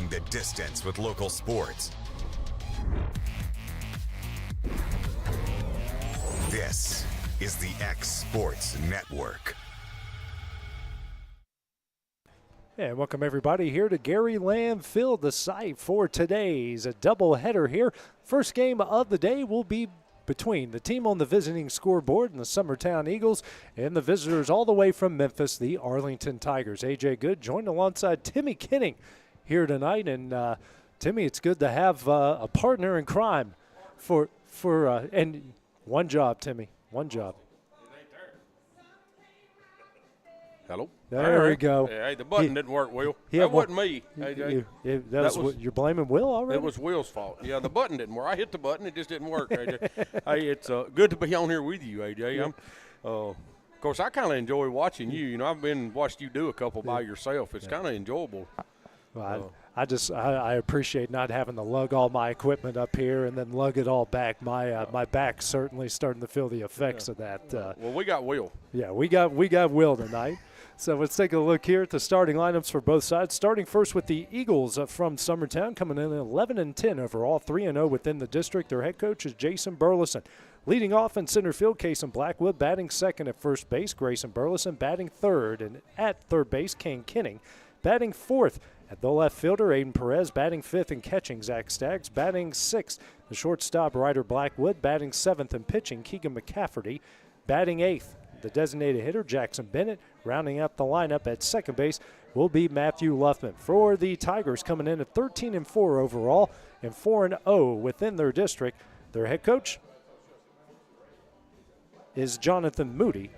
Going the distance with local sports. This is the X Sports Network. And welcome everybody here to Gary Lamm Field, the site for today's doubleheader here. First game of the day will be between the team on the visiting scoreboard and the Summertown Eagles and the visitors all the way from Memphis, the Arlington Tigers. A.J. Good joined alongside Timmy Kenning here tonight. And Timmy, it's good to have a partner in crime and one job, Timmy, one job. Hello. There we go. Hey, the button didn't work, Will. That wasn't me, AJ. You're blaming Will already? It was Will's fault. Yeah, the button didn't work. I hit the button. It just didn't work, AJ. Hey, it's good to be on here with you, AJ. Of course, I kind of enjoy watching you. You know, I've watched you do a couple by yourself. It's kind of enjoyable. Well, I appreciate not having to lug all my equipment up here and then lug it all back. My back's certainly starting to feel the effects of that. Well, we got Will. Yeah, we got Will tonight. So let's take a look here at the starting lineups for both sides. Starting first with the Eagles from Summertown, coming in at 11-10 overall, 3-0 within the district. Their head coach is Jason Burleson. Leading off in center field, Kason Blackwood batting second at first base. Grayson Burleson batting third, and at third base, Kane Kenning batting fourth. At the left fielder, Aiden Perez batting fifth and catching. Zach Staggs batting sixth. The shortstop, Ryder Blackwood, batting seventh and pitching. Keegan McCafferty batting eighth. The designated hitter, Jackson Bennett, rounding out the lineup at second base will be Matthew Luffman. For the Tigers, coming in at 13-4 overall and 4-0 within their district. Their head coach is Jonathan Moody.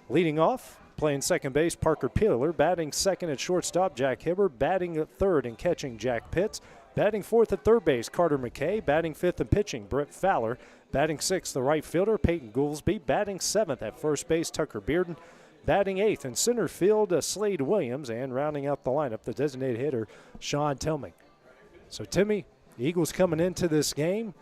Leading off, playing second base, Parker Peeler. Batting second at shortstop, Jack Hibbert. Batting at third and catching, Jack Pitts. Batting fourth at third base, Carter McKay. Batting fifth and pitching, Brett Fowler. Batting sixth, the right fielder, Peyton Goolsby. Batting seventh at first base, Tucker Bearden. Batting eighth in center field, Slade Williams. And rounding out the lineup, the designated hitter, Sean Tillman. So, Timmy, Eagles coming into this game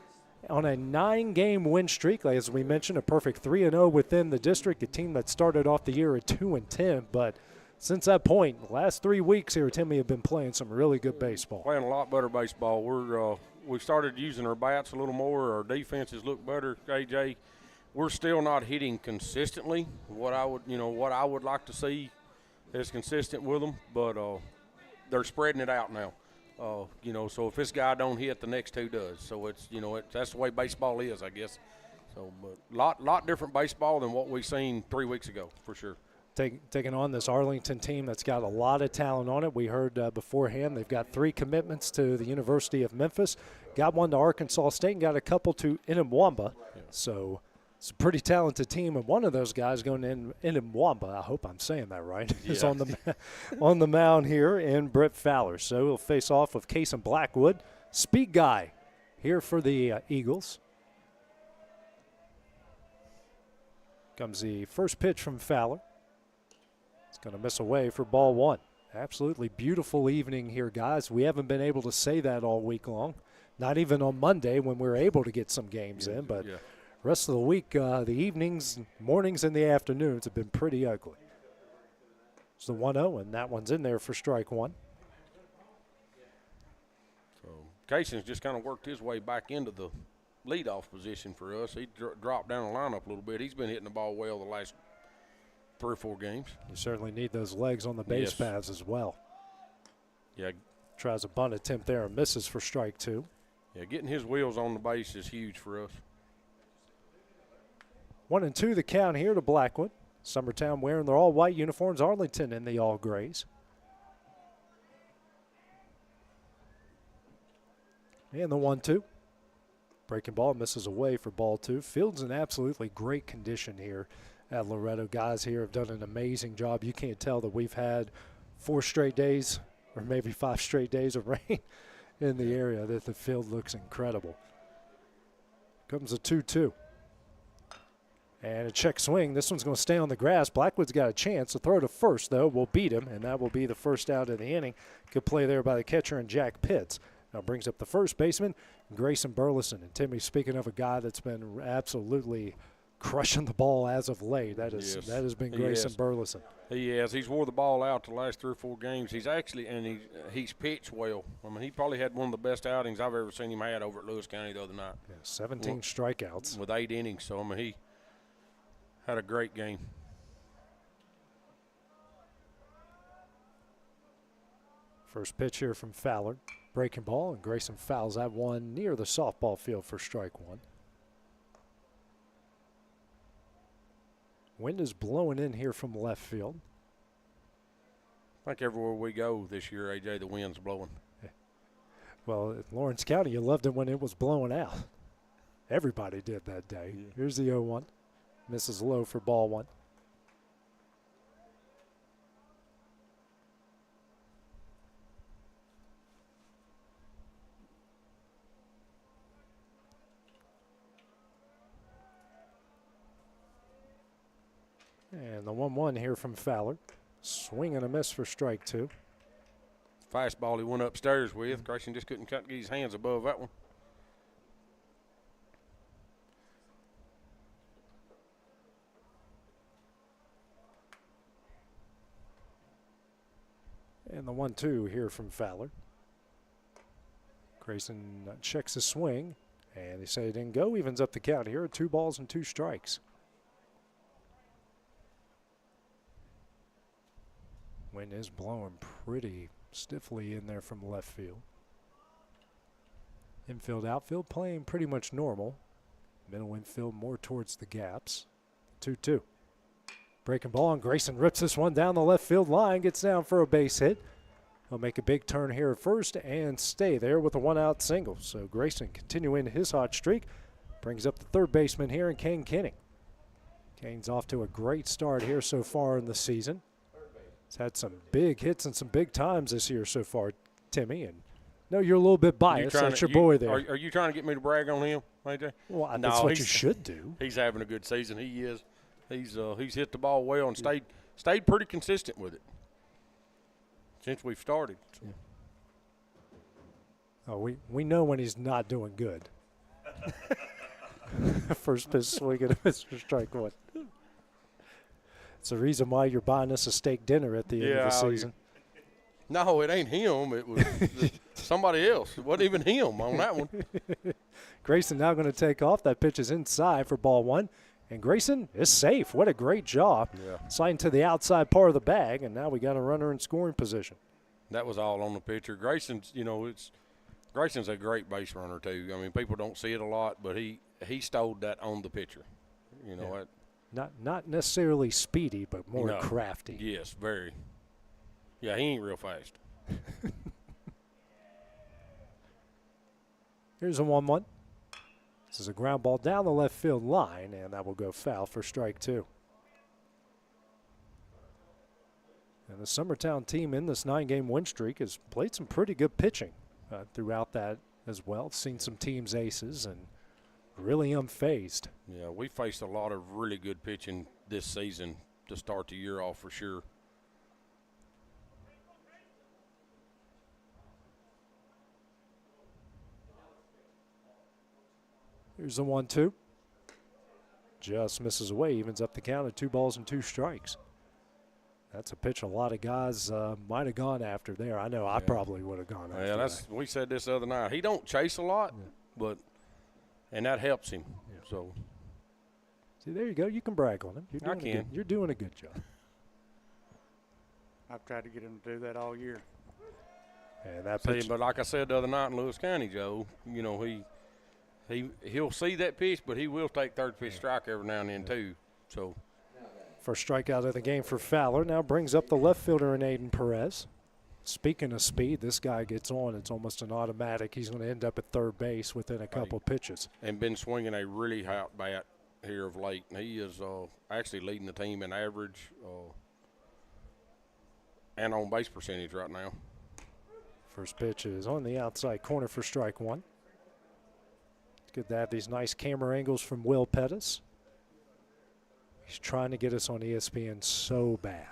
on a 9-game win streak. As we mentioned, a perfect 3-0 within the district, a team that started off the year at 2-10. But since that point, the last 3 weeks here, Timmy, have been playing some really good baseball. Playing a lot better baseball. We started using our bats a little more. Our defenses look better, AJ. We're still not hitting consistently. What I would like to see is consistent with them, but they're spreading it out now. So if this guy don't hit, the next two does. So that's the way baseball is, I guess. So, but lot different baseball than what we seen 3 weeks ago, for sure. Taking on this Arlington team that's got a lot of talent on it. We heard beforehand they've got 3 commitments to the University of Memphis, got one to Arkansas State, and got a couple to Inamwamba. Yeah. So it's a pretty talented team, and one of those guys going in Inamwamba, I hope I'm saying that right, yeah, is on the mound here in Brett Fowler. So he'll face off with Kason Blackwood, speed guy here for the Eagles. Comes the first pitch from Fowler. It's going to miss away for ball one. Absolutely beautiful evening here, guys. We haven't been able to say that all week long. Not even on Monday when we were able to get some games in. But rest of the week, the evenings, mornings, and the afternoons have been pretty ugly. It's the 1-0, and that one's in there for strike one. So Kayson's just kind of worked his way back into the leadoff position for us. He dropped down the lineup a little bit. He's been hitting the ball well the last 3 or 4 games. You certainly need those legs on the base paths as well. Yeah. Tries a bunt attempt there and misses for strike two. Yeah, getting his wheels on the base is huge for us. 1-2 the count here to Blackwood. Summertown wearing their all-white uniforms. Arlington in the all-grays. And the 1-2. Breaking ball misses away for ball two. Field's in absolutely great condition here at Loretto. Guys here have done an amazing job. You can't tell that we've had 4 straight days or maybe 5 straight days of rain in the area, that the field looks incredible. Comes a 2-2. And a check swing. This one's going to stay on the grass. Blackwood's got a chance. The throw to first, though, will beat him, and that will be the first out of the inning. Good play there by the catcher and Jack Pitts. Now brings up the first baseman, Grayson Burleson. And Timmy, speaking of a guy that's been absolutely crushing the ball as of late. That has been Grayson Yes. Burleson. He has. He's wore the ball out the last 3 or 4 games. He's actually, and he's pitched well. I mean, he probably had one of the best outings I've ever seen him had over at Lewis County the other night. Yeah, 17 strikeouts. With 8 innings. So, I mean, he had a great game. First pitch here from Fowler. Breaking ball, and Grayson fouls that one near the softball field for strike one. Wind is blowing in here from left field. I think everywhere we go this year, AJ, the wind's blowing. Well, in Lawrence County, you loved it when it was blowing out. Everybody did that day. Yeah. Here's the 0-1. Misses low for ball one. And the 1-1 here from Fowler. Swing and a miss for strike two. Fastball he went upstairs with. Grayson just couldn't get his hands above that one. And the 1-2 here from Fowler. Grayson checks his swing, and they say it didn't go. Evens up the count here. 2 balls and 2 strikes. Wind is blowing pretty stiffly in there from left field. Infield, outfield playing pretty much normal. Middle infield more towards the gaps. 2-2. Breaking ball, and Grayson rips this one down the left field line. Gets down for a base hit. He'll make a big turn here at first and stay there with a 1-out single. So Grayson continuing his hot streak. Brings up the third baseman here in Kane Kenning. Kane's off to a great start here so far in the season. He's had some big hits and some big times this year so far, Timmy. And no, you're a little bit biased. That's your boy there. Are you trying to get me to brag on him, AJ? Well, that's what you should do. He's having a good season. He is. He's hit the ball well and stayed pretty consistent with it since we've started. So. Yeah. Oh, we know when he's not doing good. First pitch swing and a miss for strike one. It's the reason why you're buying us a steak dinner at the end of the season. No, it ain't him. It was somebody else. It wasn't even him on that one. Grayson now going to take off. That pitch is inside for ball one. And Grayson is safe. What a great job. Yeah. Sliding to the outside part of the bag, and now we got a runner in scoring position. That was all on the pitcher. Grayson's a great base runner too. I mean, people don't see it a lot, but he stole that on the pitcher. You know what? Not necessarily speedy, but more crafty. Yes, very. Yeah, he ain't real fast. Here's a 1-1. This is a ground ball down the left field line, and that will go foul for strike two. And the Summertown team in this 9-game win streak has played some pretty good pitching throughout that as well. Seen some teams aces and really unfazed. Yeah, we faced a lot of really good pitching this season to start the year off for sure. Here's the 1-2. Just misses away, evens up the count at 2 balls and 2 strikes. That's a pitch a lot of guys might have gone after there. I know I probably would have gone after that. We said this the other night. He don't chase a lot, and that helps him. Yeah. So, see, there you go. You can brag on him. You're doing a good job. I've tried to get him to do that all year. And that pitch. But like I said the other night in Lewis County, Joe, you know, he'll see that pitch, but he will take third pitch strike every now and then too. So. First strikeout of the game for Fowler. Now brings up the left fielder in Aiden Perez. Speaking of speed, this guy gets on. It's almost an automatic. He's going to end up at third base within a couple pitches. And been swinging a really hot bat here of late. He is actually leading the team in average and on base percentage right now. First pitch is on the outside corner for strike one. It's good to have these nice camera angles from Will Pettis. He's trying to get us on ESPN so bad.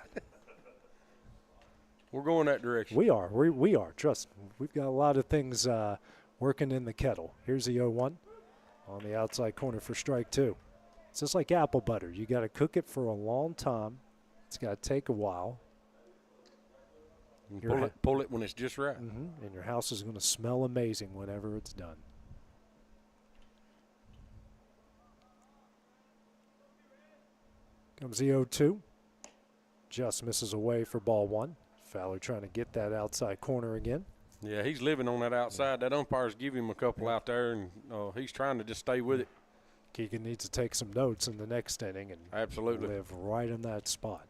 We're going that direction. We are. We are. Trust me. We've got a lot of things working in the kettle. Here's the 0-1 on the outside corner for strike two. It's just like apple butter. You got to cook it for a long time. It's got to take a while. Pull it when it's just right. And your house is going to smell amazing whenever it's done. Comes the 0-2. Just misses away for ball one. Fowler trying to get that outside corner again. Yeah, he's living on that outside. That umpire's giving him a couple out there, and he's trying to just stay with it. Keegan needs to take some notes in the next inning and absolutely live right in that spot.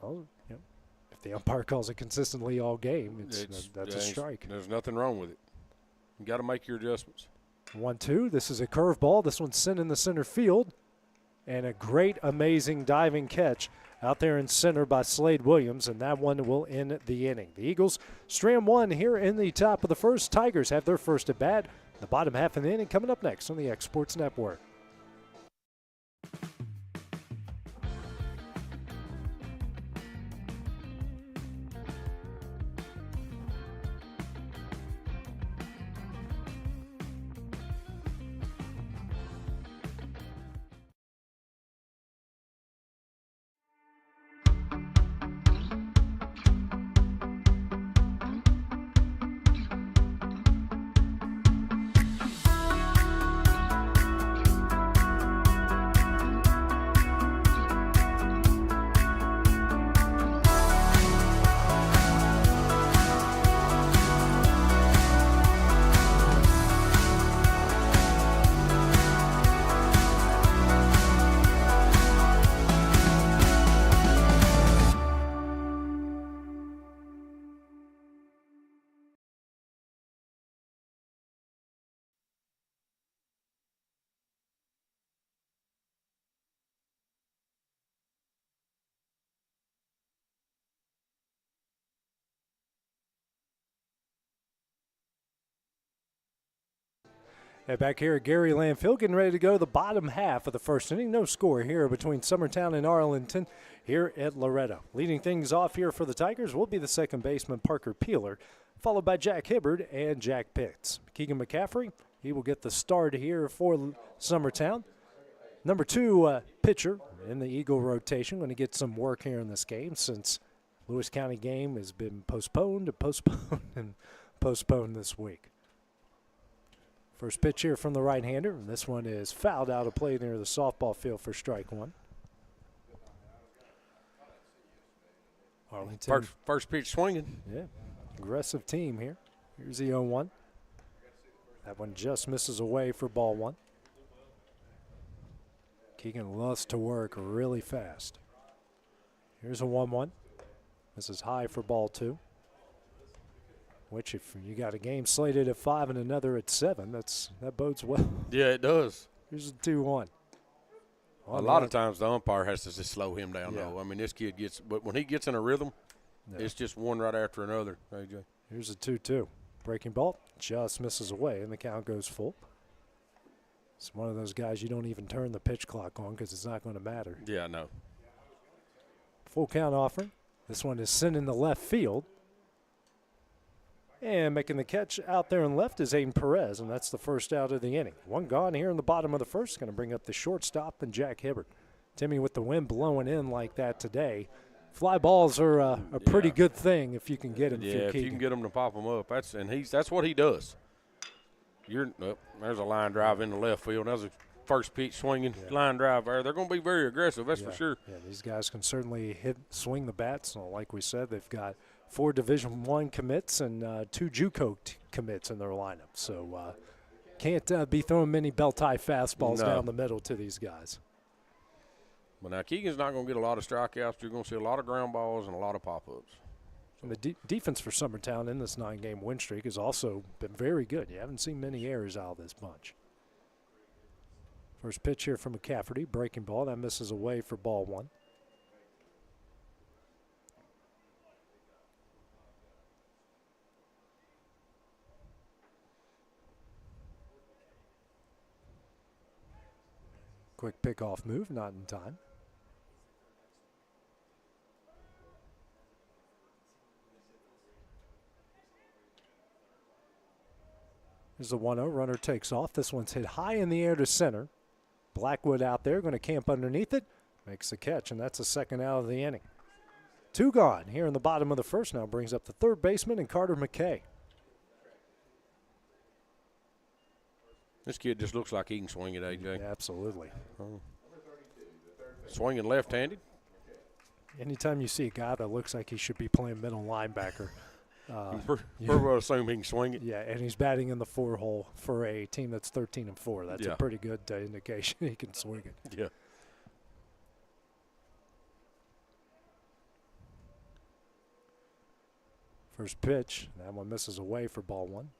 So, if the umpire calls it consistently all game, that's a strike. There's nothing wrong with it. You got to make your adjustments. 1-2. This is a curveball. This one's sent in the center field. And a great, amazing diving catch out there in center by Slade Williams, and that one will end the inning. The Eagles strand one here in the top of the first. Tigers have their first at bat. The bottom half of the inning coming up next on the X Sports Network. And back here at Gary Lamm Field, getting ready to go to the bottom half of the first inning. No score here between Summertown and Arlington here at Loretto. Leading things off here for the Tigers will be the second baseman, Parker Peeler, followed by Jack Hibbard and Jack Pitts. Keegan McCaffrey, he will get the start here for Summertown. Number 2 pitcher in the Eagle rotation, going to get some work here in this game since Lewis County game has been postponed and postponed this week. First pitch here from the right-hander, and this one is fouled out of play near the softball field for strike one. Arlington. First pitch swinging. Yeah, aggressive team here. Here's the 0-1. That one just misses away for ball one. Keegan loves to work really fast. Here's a 1-1. This is high for ball two. Which, if you got a game slated at 5 and another at 7, that bodes well. Yeah, it does. Here's a 2-1. A lot of times the umpire has to just slow him down, Yeah. though. I mean, this kid gets – but when he gets in a rhythm, it's just one right after another, AJ. Here's a 2-2. Breaking ball just misses away, and the count goes full. It's one of those guys you don't even turn the pitch clock on because it's not going to matter. Yeah, I know. Full count offering. This one is sent in the left field. And making the catch out there in left is Aiden Perez, and that's the first out of the inning. One gone here in the bottom of the first. Going to bring up the shortstop and Jack Hibbard. Timmy, with the wind blowing in like that today, fly balls are a pretty good thing if you can get them. Yeah, if you can get them to pop them up. That's what he does. There's a line drive in the left field. That was a first pitch swinging line drive there. They're going to be very aggressive, that's for sure. Yeah, these guys can certainly swing the bats. So like we said, they've got 4 Division I commits and 2 JUCO commits in their lineup. So can't be throwing many belt-tie fastballs down the middle to these guys. But now Keegan's not going to get a lot of strikeouts. You're going to see a lot of ground balls and a lot of pop-ups. And the defense for Summertown in this 9-game win streak has also been very good. You haven't seen many errors out of this bunch. First pitch here from McCafferty, breaking ball. That misses away for ball one. Quick pickoff move, not in time. There's the 1-0. Runner takes off. This one's hit high in the air to center. Blackwood out there going to camp underneath it. Makes the catch, and that's the second out of the inning. 2 gone here in the bottom of the first. Now brings up the third baseman and Carter McKay. This kid just looks like he can swing it, AJ. Yeah, absolutely. Swinging left-handed. Anytime you see a guy that looks like he should be playing middle linebacker. Pretty well assume he can swing it. Yeah, and he's batting in the 4 hole for a team that's 13-4. That's a pretty good indication he can swing it. Yeah. First pitch, that one misses away for ball 1.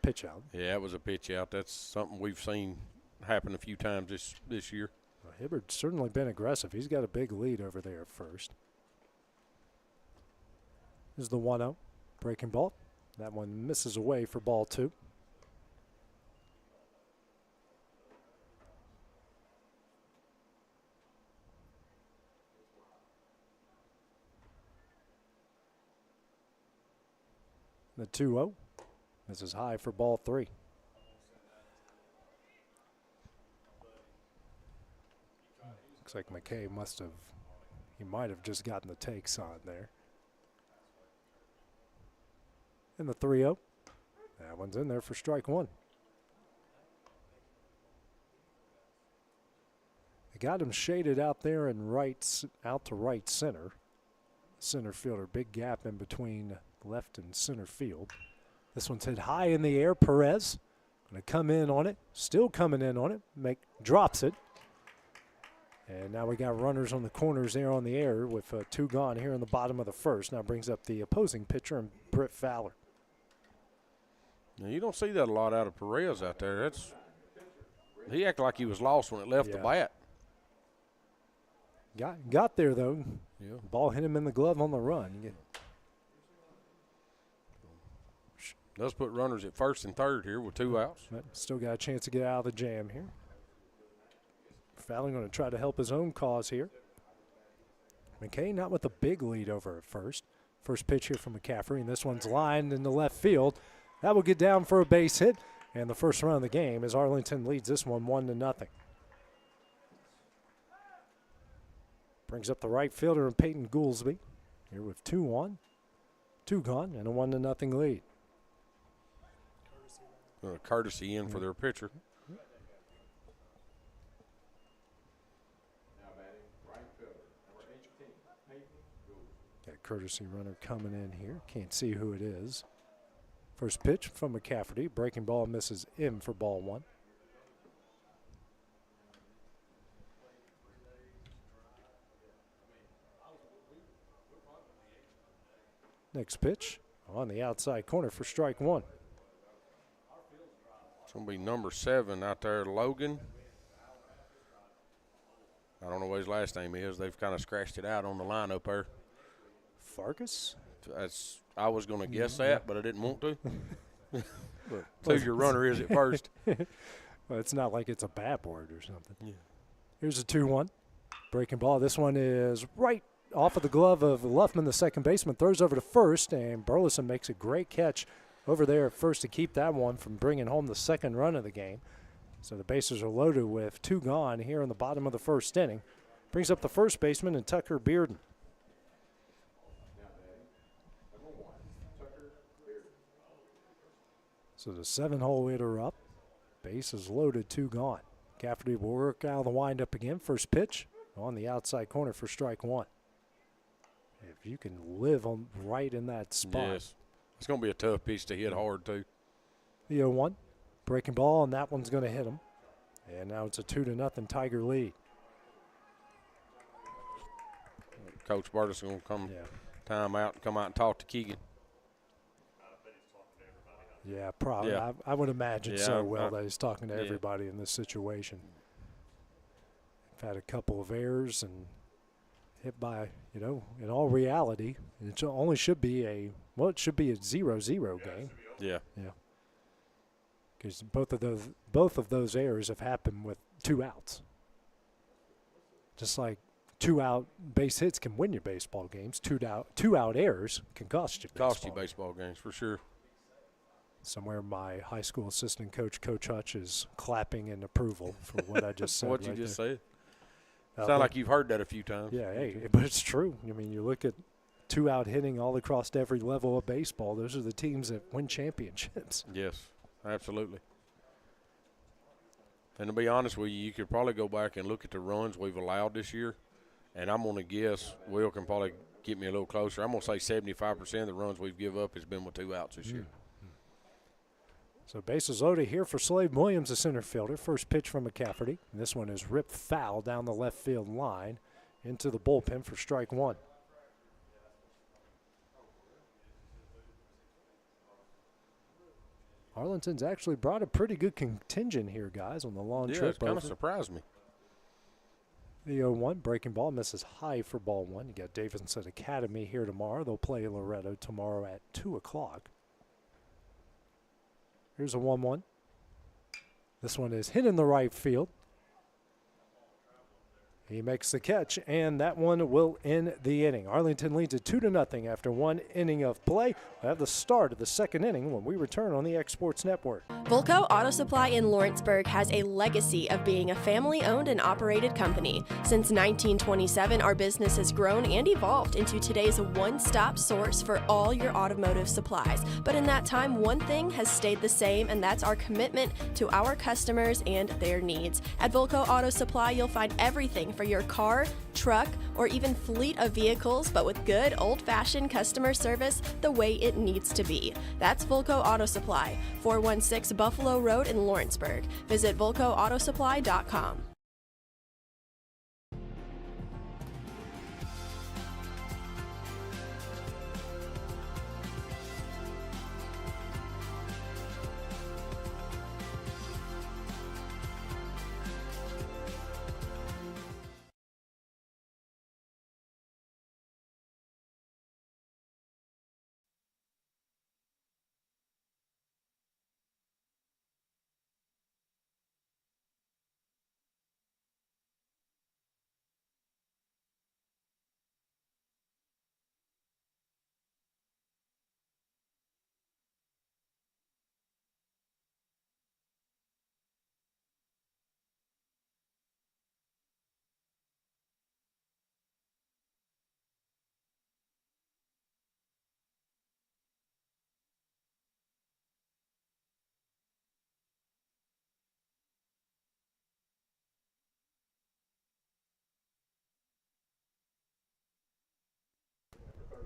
Pitch out. Yeah, it was a pitch out. That's something we've seen happen a few times this year. Well, Hibbert's certainly been aggressive. He's got a big lead over there at first. This is the 1-0. Breaking ball. That one misses away for ball 2. The 2-0. This is high for ball 3. Looks like McKay might have just gotten the takes on there. And the 3-0. That one's in there for strike 1. They got him shaded out there and out to right center. Center fielder, big gap in between left and center field. This one's hit high in the air. Perez going to come in on it. Still coming in on it. Drops it. And now we got runners on the corners there on the air with 2 gone here in the bottom of the first. Now brings up the opposing pitcher, and Britt Fowler. Now, you don't see that a lot out of Perez out there. He acted like he was lost when it left the bat. Got there, though. Yeah. Ball hit him in the glove on the run. Does put runners at first and third here with 2 outs. But still got a chance to get out of the jam here. Fowler going to try to help his own cause here. McKay not with a big lead over at first. First pitch here from McCaffrey, and this one's lined into left field. That will get down for a base hit, and the first run of the game as Arlington leads this one 1-0. Brings up the right fielder and Peyton Goolsby here with 2 on, 2 gone, and a 1-0 lead. Courtesy in for their pitcher. Got courtesy runner coming in here. Can't see who it is. First pitch from McCafferty. Breaking ball misses in for ball 1. Next pitch on the outside corner for strike 1. It's going to be number 7 out there, Logan. I don't know what his last name is. They've kind of scratched it out on the lineup there. Farkas? I was going to guess that, but I didn't want to. But who your runner is at first. Well, it's not like it's a bat board or something. Yeah. Here's a 2-1. Breaking ball. This one is right off of the glove of Luffman, the second baseman. Throws over to first, and Burleson makes a great catch over there at first to keep that one from bringing home the second run of the game. So the bases are loaded with 2 gone here in the bottom of the first inning. Brings up the first baseman and Tucker Bearden. So the 7-hole hitter up. Base is loaded, 2 gone. Cafferty will work out of the windup again. First pitch on the outside corner for strike 1. If you can live on right in that spot. Yes. It's going to be a tough pitch to hit hard, too. The 0-1. Breaking ball, and that one's going to hit him. And now it's a 2-0 Tiger lead. Coach Burtis is going to come time out and come out and talk to Keegan. Yeah, probably. Yeah. I would imagine that he's talking to everybody in this situation. I've had a couple of errors and hit by, in all reality, it only should be it should be a 0-0 game. Yeah. Yeah. Because both of those errors have happened with 2 outs. Just like 2 out base hits can win your baseball games, 2 out errors can cost you baseball games for sure. Somewhere my high school assistant coach, Coach Hutch, is clapping in approval for what I just said. What you right just there. said. Sound like you've heard that a few times. Yeah, hey, but it's true. I mean, you look at two-out hitting all across every level of baseball. Those are the teams that win championships. Yes, absolutely. And to be honest with you, you could probably go back and look at the runs we've allowed this year, and I'm going to guess Will can probably get me a little closer. I'm going to say 75% of the runs we've give up has been with 2 outs this year. So bases loaded here for Slade Williams, the center fielder. First pitch from McCafferty. And this one is ripped foul down the left field line into the bullpen for strike 1. Arlington's actually brought a pretty good contingent here, guys, on the long trip. It's kind of surprised me. The 0-1 breaking ball misses high for ball 1. You got Davidson Academy here tomorrow. They'll play Loretto tomorrow at 2 o'clock. Here's a 1-1. This one is hit in the right field. He makes the catch, and that one will end the inning. Arlington leads it 2-0 after 1 inning of play. We'll have the start of the second inning when we return on the X Sports Network. Volco Auto Supply in Lawrenceburg has a legacy of being a family-owned and operated company. Since 1927, our business has grown and evolved into today's one-stop source for all your automotive supplies. But in that time, one thing has stayed the same, and that's our commitment to our customers and their needs. At Volco Auto Supply, you'll find everything for your car, truck, or even fleet of vehicles, but with good old-fashioned customer service the way it needs to be. That's Volco Auto Supply, 416 Buffalo Road in Lawrenceburg. Visit VolcoAutosupply.com.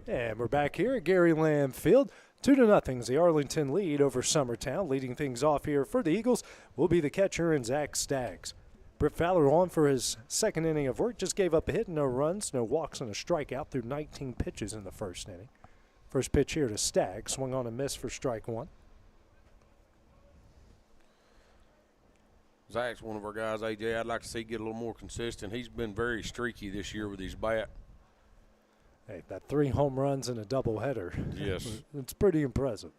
And we're back here at Gary Lamm Field. 2-0 the Arlington lead over Summertown. Leading things off here for the Eagles will be the catcher and Zach Staggs. Britt Fowler on for his second inning of work. Just gave up a hit, no runs, no walks, and a strikeout through 19 pitches in the first inning. First pitch here to Staggs. Swung on a miss for strike 1. Zach's one of our guys, AJ, I'd like to see get a little more consistent. He's been very streaky this year with his bat. Hey, that 3 home runs and a doubleheader. Yes. It's pretty impressive.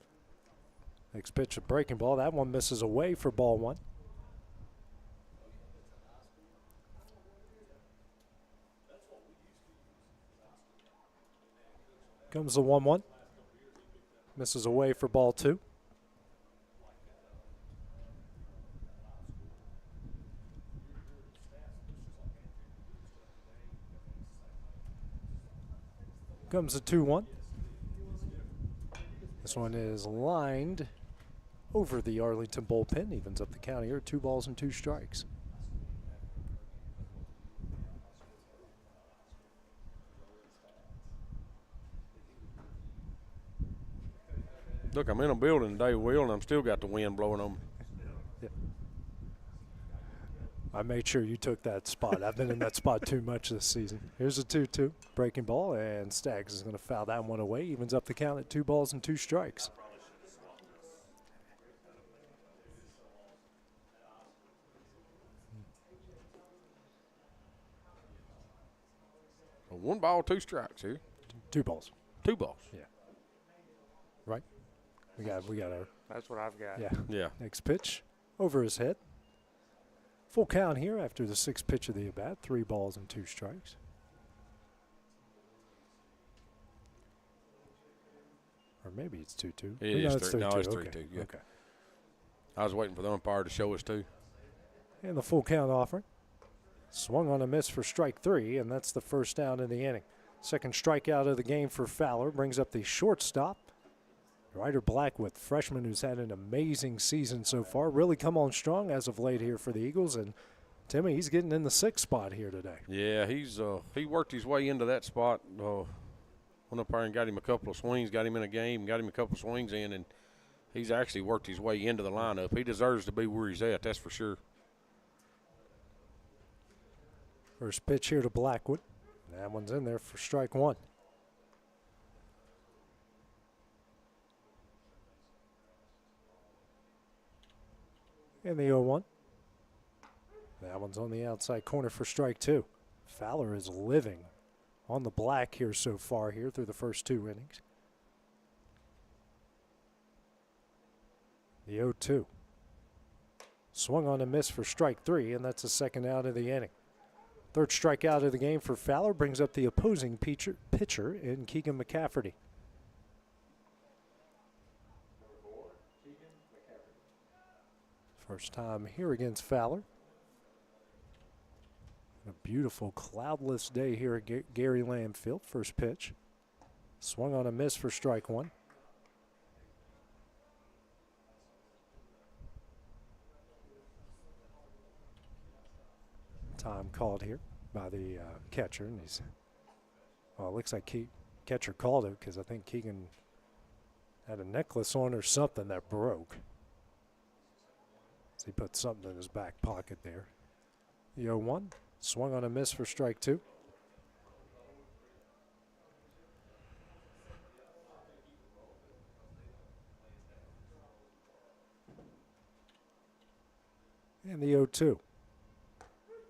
Next pitch, a breaking ball. That one misses away for ball 1. Comes the 1-1. Misses away for ball 2. Comes the 2-1. This one is lined over the Arlington bullpen. Evens up the count here. 2 balls and 2 strikes. Look, I'm in a building today, Will, and I'm still got the wind blowing on me. Yeah. I made sure you took that spot. I've been in that spot too much this season. Here's a 2-2 breaking ball, and Staggs is going to foul that one away. Evens up the count at 2 balls and 2 strikes. A 1 ball, 2 strikes here. 2 balls. 2 balls. Yeah. Right? We got our That's what I've got. Yeah. next pitch over his head. Full count here after the 6th pitch of the at-bat. 3 balls and 2 strikes. maybe it's 2-2. It is 3-2. No, it's 3-2. Okay. Yeah. Okay. I was waiting for the umpire to show us 2. And the full count offering. Swung on a miss for strike 3, and that's the first down in the inning. Second strikeout of the game for Fowler brings up the shortstop, Ryder Blackwood, freshman who's had an amazing season so far. Really come on strong as of late here for the Eagles. And Timmy, he's getting in the 6th spot here today. Yeah, he worked his way into that spot. Went up there and got him a couple of swings, got him in a game, got him a couple of swings in, and he's actually worked his way into the lineup. He deserves to be where he's at, that's for sure. First pitch here to Blackwood. That one's in there for strike 1. And the 0-1. That one's on the outside corner for strike 2. Fowler is living on the black here so far here through the first 2 innings. The 0-2. Swung on a miss for strike 3, and that's the second out of the inning. Third strikeout of the game for Fowler brings up the opposing pitcher in Keegan McCafferty. First time here against Fowler. A beautiful cloudless day here at Gary Lamm Field. First pitch. Swung on a miss for strike 1. Time called here by the catcher, and he's, well, it looks like catcher called it because I think Keegan had a necklace on or something that broke. So he put something in his back pocket there. The 0-1, swung on a miss for strike 2. And the 0-2.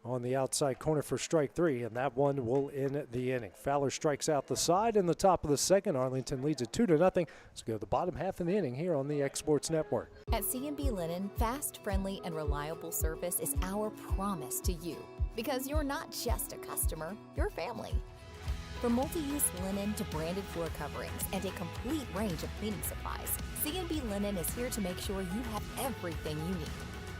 On the outside corner for strike 3, and that one will end the inning. Fowler strikes out the side in the top of the second. Arlington leads it 2-0. Let's go to the bottom half of the inning here on the X Sports Network. At C&B Linen, fast, friendly, and reliable service is our promise to you. Because you're not just a customer, you're family. From multi-use linen to branded floor coverings and a complete range of cleaning supplies, C&B Linen is here to make sure you have everything you need.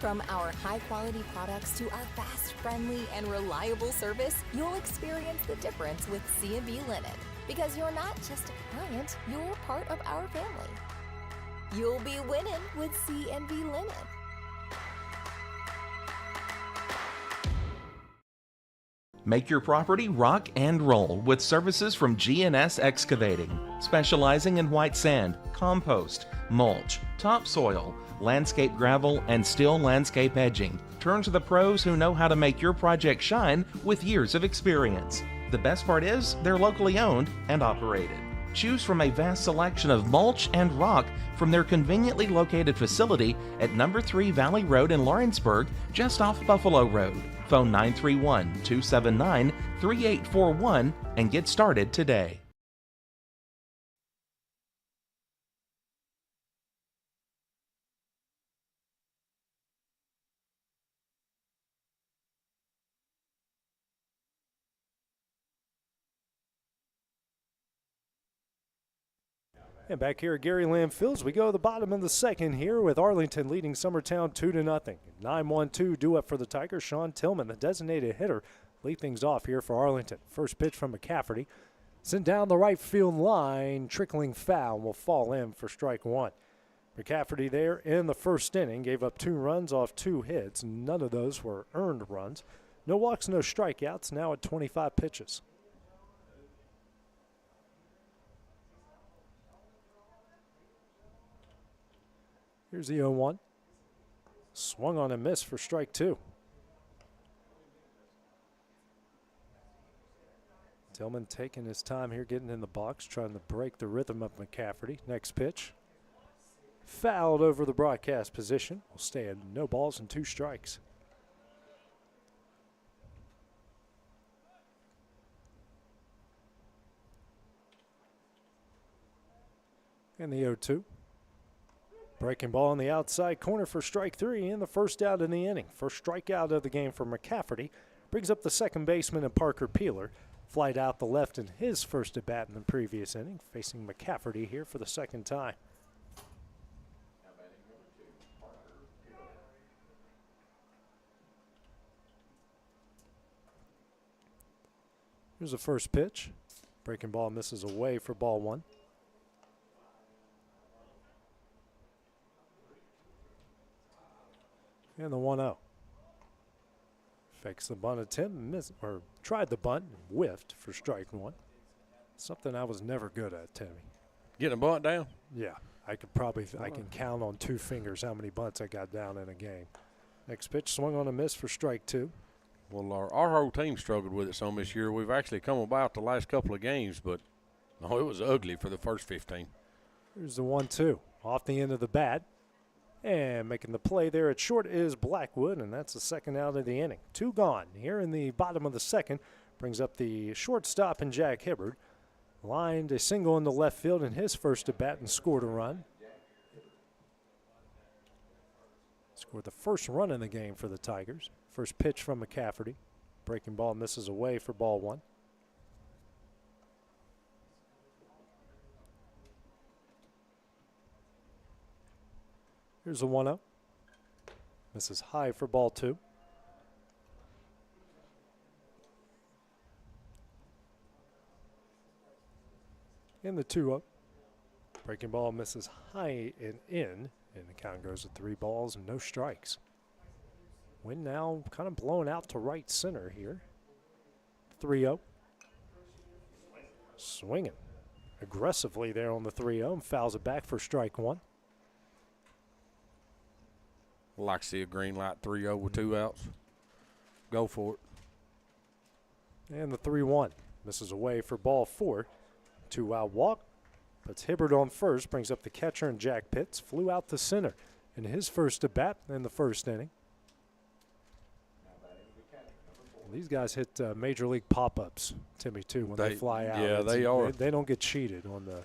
From our high-quality products to our fast, friendly, and reliable service, you'll experience the difference with C&B Linen. Because you're not just a client, you're part of our family. You'll be winning with C&B Linen. Make your property rock and roll with services from G&S Excavating, specializing in white sand, compost, mulch, topsoil, landscape gravel, and steel landscape edging. Turn to the pros who know how to make your project shine with years of experience. The best part is they're locally owned and operated. Choose from a vast selection of mulch and rock from their conveniently located facility at number 3 Valley Road in Lawrenceburg, just off Buffalo Road. Phone 931-279-3841 and get started today. And back here at Gary Lamm Fields, we go to the bottom of the second here with Arlington leading Summertown 2-0. 9-1-2 due up for the Tigers. Sean Tillman, the designated hitter, lead things off here for Arlington. First pitch from McCafferty. Sent down the right field line, trickling foul, will fall in for strike 1. McCafferty there in the first inning gave up 2 runs off 2 hits. None of those were earned runs. No walks, no strikeouts, now at 25 pitches. Here's the 0-1. Swung on a miss for strike 2. Tillman taking his time here, getting in the box, trying to break the rhythm of McCafferty. Next pitch. Fouled over the broadcast position. Will stay at no balls and 2 strikes. And the 0-2. Breaking ball on the outside corner for strike 3 and the first out in the inning. First strikeout of the game for McCafferty brings up the second baseman and Parker Peeler. flight out the left in his first at bat in the previous inning, facing McCafferty here for the second time. Here's the first pitch. Breaking ball misses away for ball one. And the 1-0. Fakes the bunt attempt, tried the bunt, and whiffed for strike one. Something I was never good at, Timmy. Getting a bunt down? Yeah, I can count on 2 fingers how many bunts I got down in a game. Next pitch, swung on a miss for strike two. Well, our whole team struggled with it some this year. We've actually come about the last couple of games, but no, it was ugly for the first 15. Here's the 1-2 off the end of the bat. And making the play there at short is Blackwood, and that's the second out of the inning. 2 gone here in the bottom of the second. Brings up the shortstop in Jack Hibbard. Lined a single into left field in his first at bat and scored a run. Scored the first run in the game for the Tigers. First pitch from McCafferty. Breaking ball misses away for ball one. Here's a 1-0. Misses high for ball two. And the 2-0. Breaking ball misses high and in. And the count goes to 3 balls and no strikes. Wind now kind of blowing out to right center here. 3-0. Swinging aggressively there on the 3-0 and fouls it back for strike one. Like to see a green light 3-0 with 2 outs. Go for it. And the 3-1 misses away for ball 4. 2-out walk. Puts Hibbard on first. Brings up the catcher and Jack Pitts. Flew out to center in his first at bat in the first inning. These guys hit major league pop-ups, Timmy, too, when they fly out. Yeah, they are. They don't get cheated on the.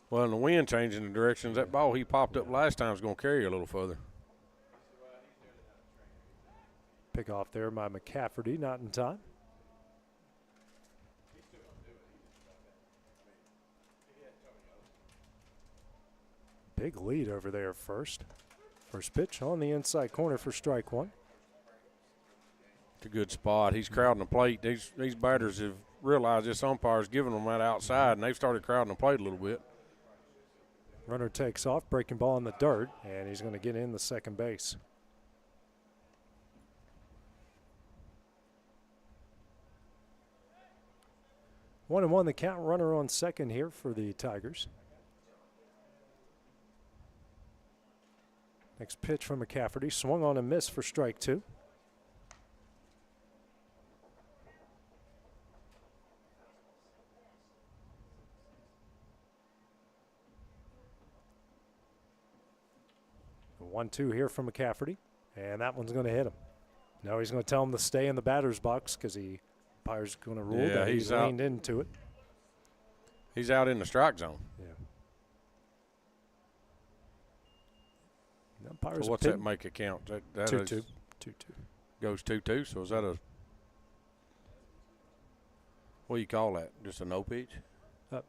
Well, and the wind changing the directions. That ball he popped up last time is going to carry a little further. Pick off there by McCafferty, not in time. Big lead over there first. First pitch on the inside corner for strike one. It's a good spot. He's crowding the plate. These batters have realized this umpire's giving them that outside, and they've started crowding the plate a little bit. Runner takes off, breaking ball in the dirt, and he's going to get in the second base. One and one, the count. Runner on second here for the Tigers. Next pitch from McCafferty, swung on a miss for strike two. The 1-2 here from McCafferty, and that one's going to hit him. No, he's going to tell him to stay in the batter's box because the umpire's going to rule that he's leaned into it. He's out in the strike zone. Yeah. So what's that make a count? That 2-2. 2-2. Goes 2-2. So is that a – what do you call that? Just a no pitch?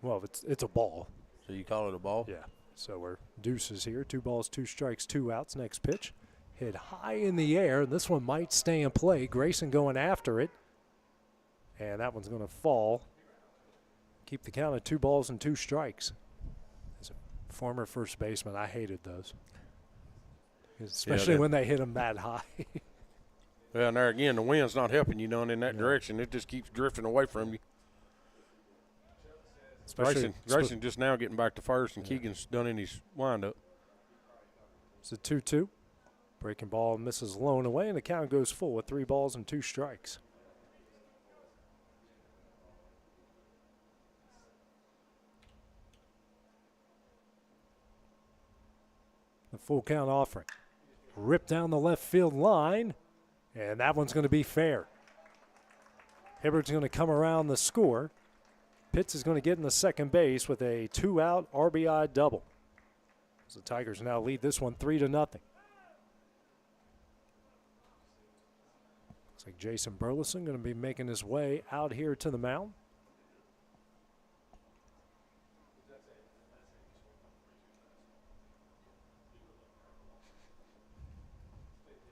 Well, it's a ball. So you call it a ball? Yeah. So we're deuces here. 2 balls, 2 strikes, 2 outs. Next pitch. Hit high in the air. This one might stay in play. Grayson going after it. And that one's going to fall. Keep the count at 2 balls and 2 strikes. As a former first baseman, I hated those. Especially when they hit them that high. Well, and there again, the wind's not helping you none in that direction. It just keeps drifting away from you. Grayson just now getting back to first, and Keegan's done in his windup. It's a 2-2. Breaking ball misses Lone away, and the count goes full with 3 balls and 2 strikes. The full count offering. Ripped down the left field line, and that one's going to be fair. Hibbard's going to come around the score. Pitts is going to get in the second base with a 2-out RBI double. As the Tigers now lead this one 3-0. Looks like Jason Burleson going to be making his way out here to the mound.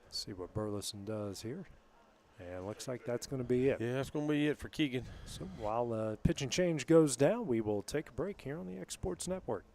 See what Burleson does here. And looks like that's going to be it. Yeah, that's going to be it for Keegan. So while pitch and change goes down, we will take a break here on the X Sports Network.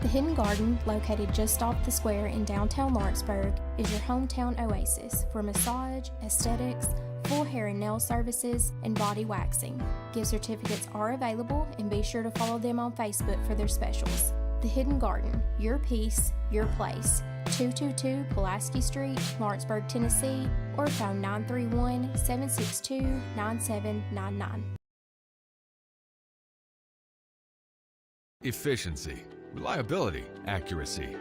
The Hidden Garden, located just off the square in downtown Lawrenceburg, is your hometown oasis for massage, aesthetics, full hair and nail services, and body waxing. Gift certificates are available, and be sure to follow them on Facebook for their specials. The Hidden Garden, your peace, your place. 222 Pulaski Street, Lawrenceburg, Tennessee, or phone 931-762-9799. Efficiency, reliability, accuracy.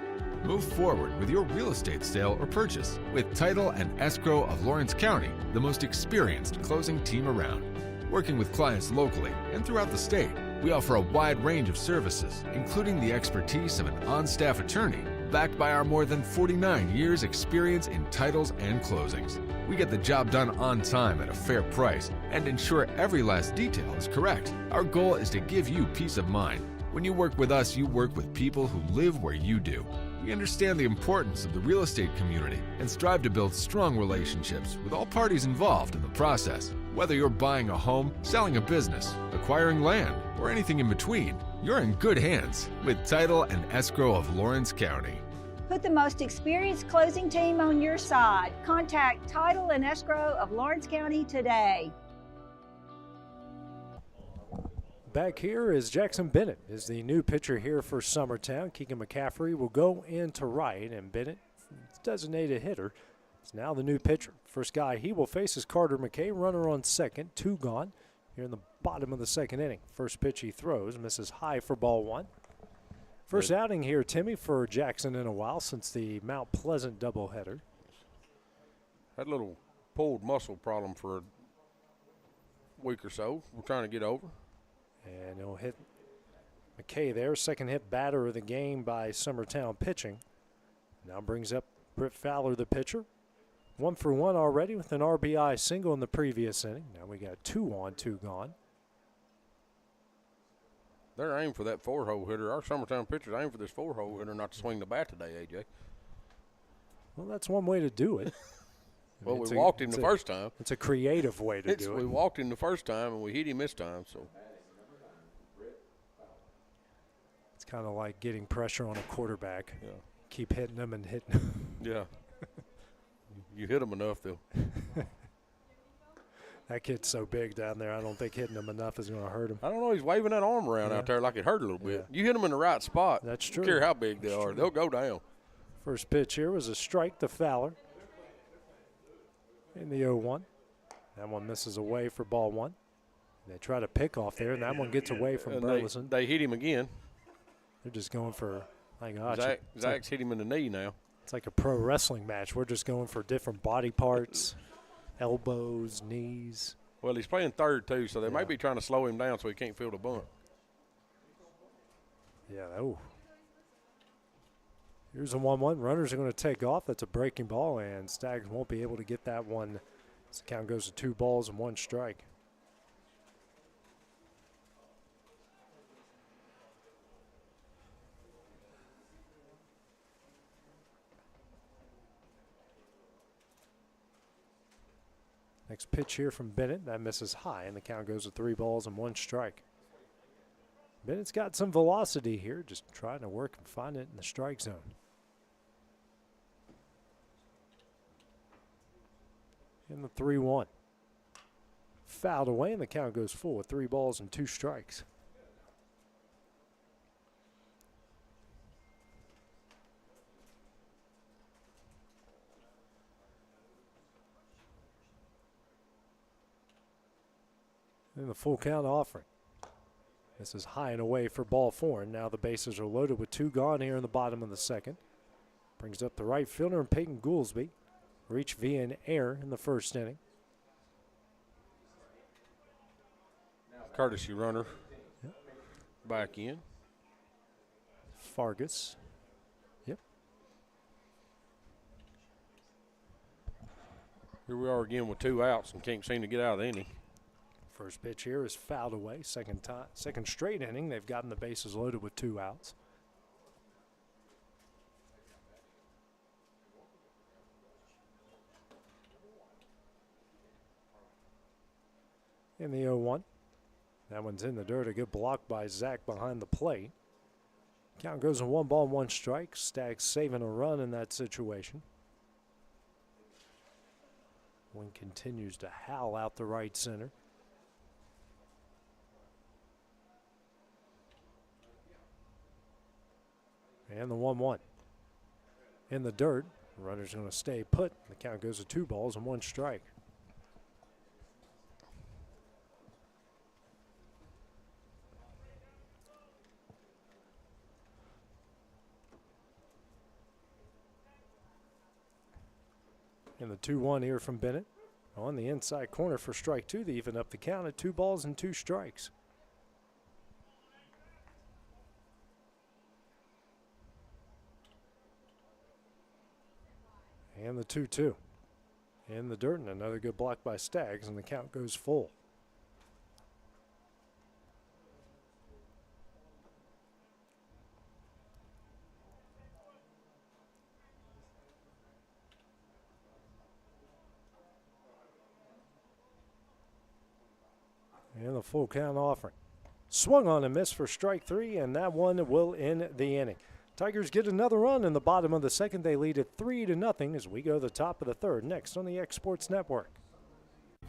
Move forward with your real estate sale or purchase with Title and Escrow of Lawrence County, the most experienced closing team around. Working with clients locally and throughout the state, we offer a wide range of services, including the expertise of an on-staff attorney, backed by our more than 49 years experience in titles and closings. We get the job done on time at a fair price and ensure every last detail is correct. Our goal is to give you peace of mind. When you work with us, you work with people who live where you do. We understand the importance of the real estate community and strive to build strong relationships with all parties involved in the process. Whether you're buying a home, selling a business, acquiring land, or anything in between, you're in good hands with Title and Escrow of Lawrence County. Put the most experienced closing team on your side. Contact Title and Escrow of Lawrence County today. Back here is Jackson Bennett, is the new pitcher here for Summertown. Keegan McCaffrey will go into right, and Bennett, designated hitter, is now the new pitcher. First guy he will face is Carter McKay, runner on second, 2 gone here in the bottom of the second inning. First pitch he throws, misses high for ball 1. First outing here, Timmy, for Jackson in a while since the Mount Pleasant doubleheader. Had a little pulled muscle problem for a week or so. We're trying to get over. And he'll hit McKay there. Second hit batter of the game by Summertown pitching. Now brings up Britt Fowler, the pitcher. 1 for 1 already with an RBI single in the previous inning. Now we got 2 on, 2 gone. They're aiming for that 4-hole hitter. Our Summertown pitchers aim for this 4-hole hitter not to swing the bat today, AJ. Well, that's one way to do it. Well, we walked him the first time. It's a creative way to do it. We walked him the first time, and we hit him this time, so. It's kind of like getting pressure on a quarterback. Yeah. Keep hitting them and hitting them. Yeah. You hit them enough, they'll. That kid's so big down there, I don't think hitting him enough is going to hurt him. I don't know. He's waving that arm around out there like it hurt a little bit. You hit them in the right spot. That's true. I don't care how big they are. They'll go down. First pitch here was a strike to Fowler in the 0-1. That one misses away for ball 1. They try to pick off there, and that one gets away from Burleson. They hit him again. They're just going for, my gosh. Zach's hit him in the knee now. It's like a pro wrestling match. We're just going for different body parts, elbows, knees. Well, he's playing third, too, so they might be trying to slow him down so he can't field a bunt. Yeah, oh. Here's a 1-1. Runners are going to take off. That's a breaking ball, and Staggs won't be able to get that one. As the count goes to 2 balls and 1 strike. Next pitch here from Bennett. That misses high, and the count goes to 3 balls and 1 strike. Bennett's got some velocity here, just trying to work and find it in the strike zone. In the 3-1. Fouled away, and the count goes full with 3 balls and 2 strikes. And the full count offering. This is high and away for ball 4. And now the bases are loaded with 2 gone here in the bottom of the second. Brings up the right fielder and Peyton Goolsby. Reached via an error in the first inning. Courtesy runner back in. Fargus. Yep. Here we are again with 2 outs and can't seem to get out of the inning. First pitch here is fouled away. Second straight inning, they've gotten the bases loaded with 2 outs. In the 0-1. That one's in the dirt. A good block by Zach behind the plate. Count goes to 1 ball, 1 strike. Staggs saving a run in that situation. Wind continues to howl out the right center. And the 1-1. In the dirt. Runner's going to stay put. The count goes to 2 balls and 1 strike. And the 2-1 here from Bennett. On the inside corner for strike 2. They even up the count at 2 balls and 2 strikes. And the 2-2. In the dirt, and another good block by Staggs, and the count goes full. And the full count offering. Swung on and missed for strike 3, and that one will end the inning. Tigers get another run in the bottom of the second. They lead it 3-0 as we go to the top of the third. Next on the X Sports Network.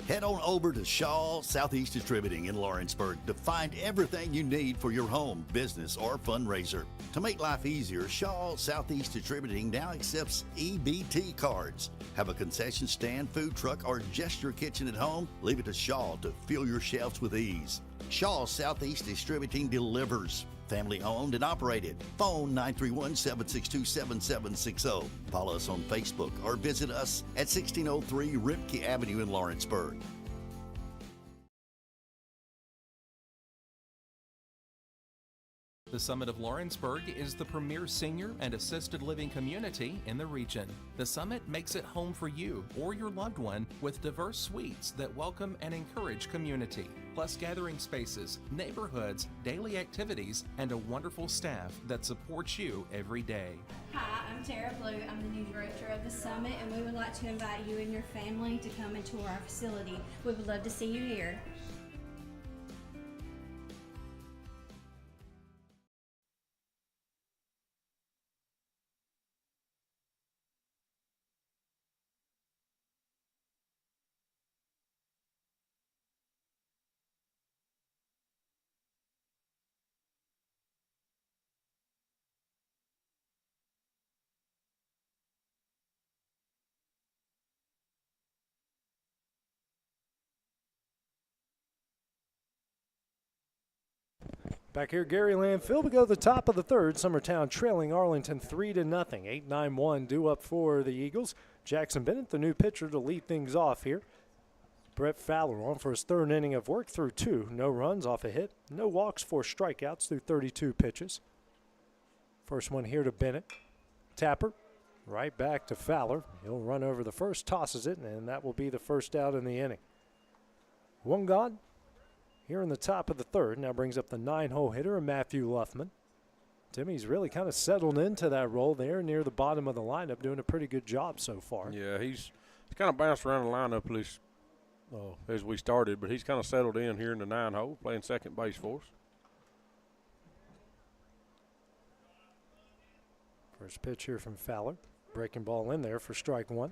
Head on over to Shaw Southeast Distributing in Lawrenceburg to find everything you need for your home, business, or fundraiser. To make life easier, Shaw Southeast Distributing now accepts EBT cards. Have a concession stand, food truck, or just your kitchen at home? Leave it to Shaw to fill your shelves with ease. Shaw Southeast Distributing delivers. Family owned and operated. Phone 931-762-7760. Follow us on Facebook or visit us at 1603 Ripke Avenue in Lawrenceburg. The Summit of Lawrenceburg is the premier senior and assisted living community in the region. The Summit makes it home for you or your loved one with diverse suites that welcome and encourage community, plus gathering spaces, neighborhoods, daily activities, and a wonderful staff that supports you every day. Hi, I'm Tara Blue. I'm the new director of the Summit, and we would like to invite you and your family to come and tour our facility. We would love to see you here. Back here, Gary Landfill. We go to the top of the third. Summertown trailing Arlington 3-0. 8-9-1 due up for the Eagles. Jackson Bennett, the new pitcher, to lead things off here. Brett Fowler on for his third inning of work through 2. No runs off a hit. No walks, 4 strikeouts through 32 pitches. First one here to Bennett. Tapper right back to Fowler. He'll run over the first, tosses it, and that will be the first out in the inning. 1 gone. Here in the top of the third, now brings up the 9-hole hitter, Matthew Luffman. Timmy's really kind of settled into that role there near the bottom of the lineup, doing a pretty good job so far. Yeah, he's kind of bounced around the lineup at least as we started, but he's kind of settled in here in the 9-hole, playing second base for us. First pitch here from Fowler. Breaking ball in there for strike 1.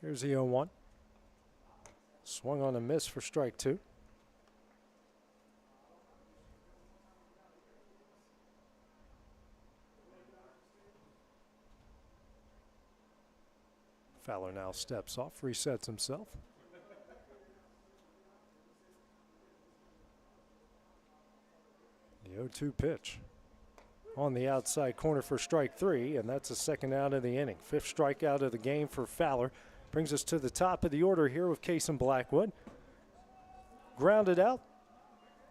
Here's the 0-1. Swung on a miss for strike 2. Fowler now steps off, resets himself. The 0-2 pitch on the outside corner for strike 3, and that's a second out of the inning. 5th strikeout of the game for Fowler. Brings us to the top of the order here with Case and Blackwood. Grounded out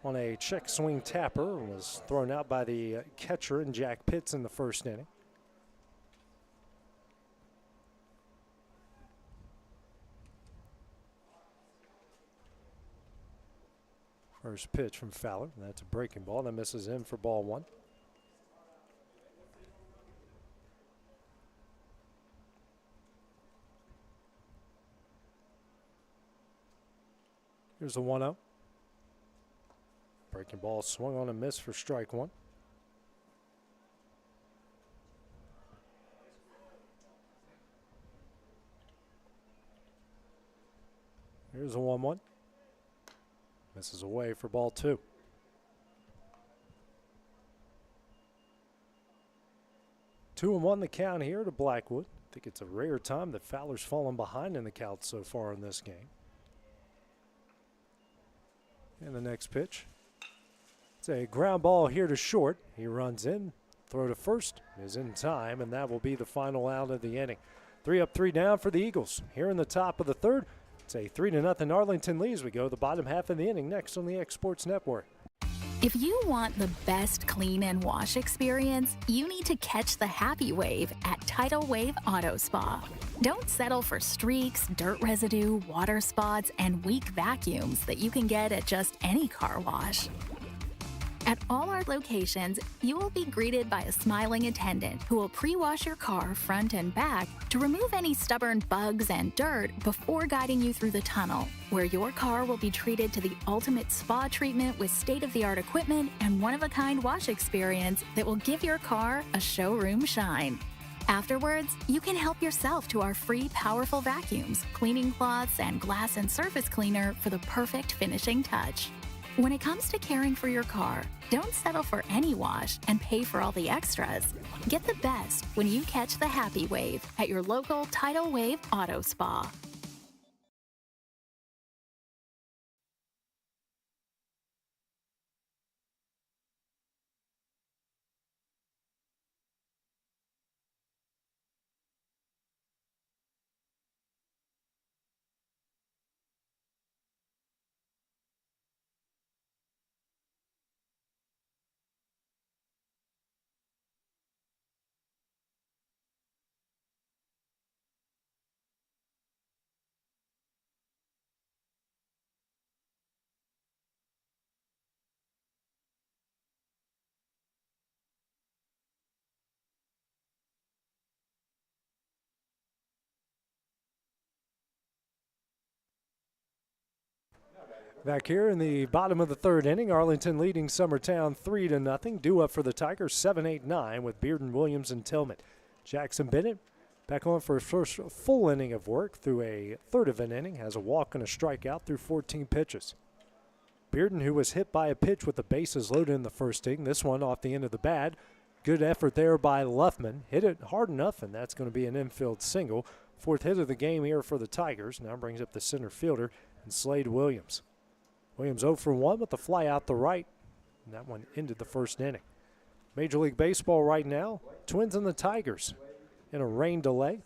on a check swing tapper and was thrown out by the catcher and Jack Pitts in the first inning. First pitch from Fowler, and that's a breaking ball that misses in for ball 1. Here's the 1-0. Breaking ball swung on and missed for strike 1. Here's a 1-1. Misses away for ball 2. Two and 1 the count here to Blackwood. I think it's a rare time that Fowler's fallen behind in the count so far in this game. And the next pitch. It's a ground ball here to short. He runs in. Throw to first is in time, and that will be the final out of the inning. 3 up, 3 down for the Eagles. Here in the top of the 3rd. It's a 3-0 Arlington lead as we go the bottom half of the inning next on the X Sports Network. If you want the best clean and wash experience, you need to catch the happy wave at Tidal Wave Auto Spa. Don't settle for streaks, dirt residue, water spots, and weak vacuums that you can get at just any car wash. At all our locations, you will be greeted by a smiling attendant who will pre-wash your car front and back to remove any stubborn bugs and dirt before guiding you through the tunnel, where your car will be treated to the ultimate spa treatment with state-of-the-art equipment and one-of-a-kind wash experience that will give your car a showroom shine. Afterwards, you can help yourself to our free powerful vacuums, cleaning cloths, and glass and surface cleaner for the perfect finishing touch. When it comes to caring for your car, don't settle for any wash and pay for all the extras. Get the best when you catch the happy wave at your local Tidal Wave Auto Spa. Back here in the bottom of the 3rd inning, Arlington leading Summertown 3-0. Due up for the Tigers 7-8-9 with Bearden, Williams, and Tillman. Jackson Bennett back on for his first full inning of work through a 1/3 of an inning, has a walk and a strikeout through 14 pitches. Bearden, who was hit by a pitch with the bases loaded in the first inning, this one off the end of the bat. Good effort there by Luffman. Hit it hard enough, and that's going to be an infield single. 4th hit of the game here for the Tigers. Now brings up the center fielder and Slade Williams. Williams 0 for 1 with the fly out the right. And that one ended the first inning. Major League Baseball right now, Twins and the Tigers in a rain delay.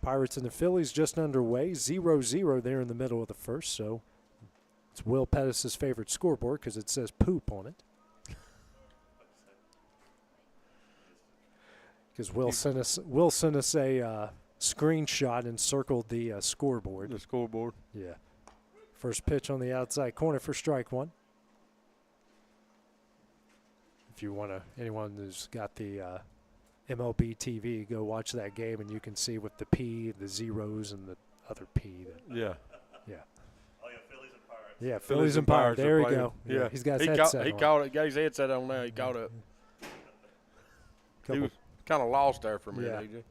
Pirates and the Phillies just underway, 0-0 there in the middle of the first. So it's Will Pettis' favorite scoreboard because it says poop on it. Because Will sent us a screenshot and circled the scoreboard. The scoreboard. Yeah. First pitch on the outside corner for strike 1. If you want to, anyone who's got the MLB TV, go watch that game and you can see with the P, the zeros, and the other P. Yeah. Yeah. Oh, yeah, Phillies and Pirates. Yeah, Phillies and Pirates. There you go. Yeah. He's got his headset He on. caught it. Got his headset on now. He caught it. He was kind of lost there for a minute, AJ.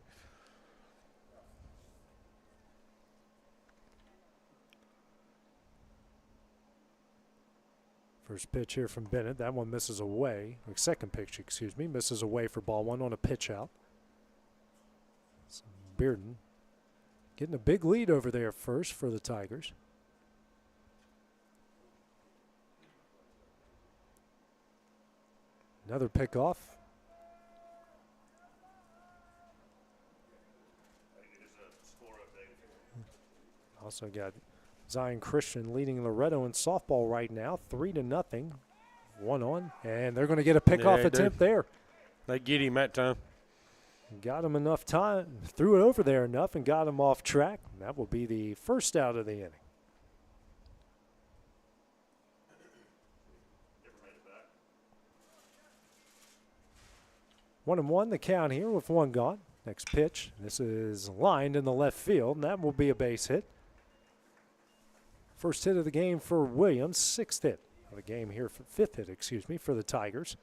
First pitch here from Bennett. That one misses away. Second pitch, misses away for ball 1 on a pitch out. So Bearden Getting a big lead over there first for the Tigers. Another pickoff. Also got Zion Christian leading Loretto in softball right now, 3-0. One on, and they're going to get a pickoff attempt there. They get him that time. Got him enough time, threw it over there enough, and got him off track. That will be the first out of the inning. One and one, the count here with one gone. Next pitch, this is lined in the left field, and that will be a base hit. First hit of the game for Williams, sixth hit of the game here, fifth hit, for the Tigers.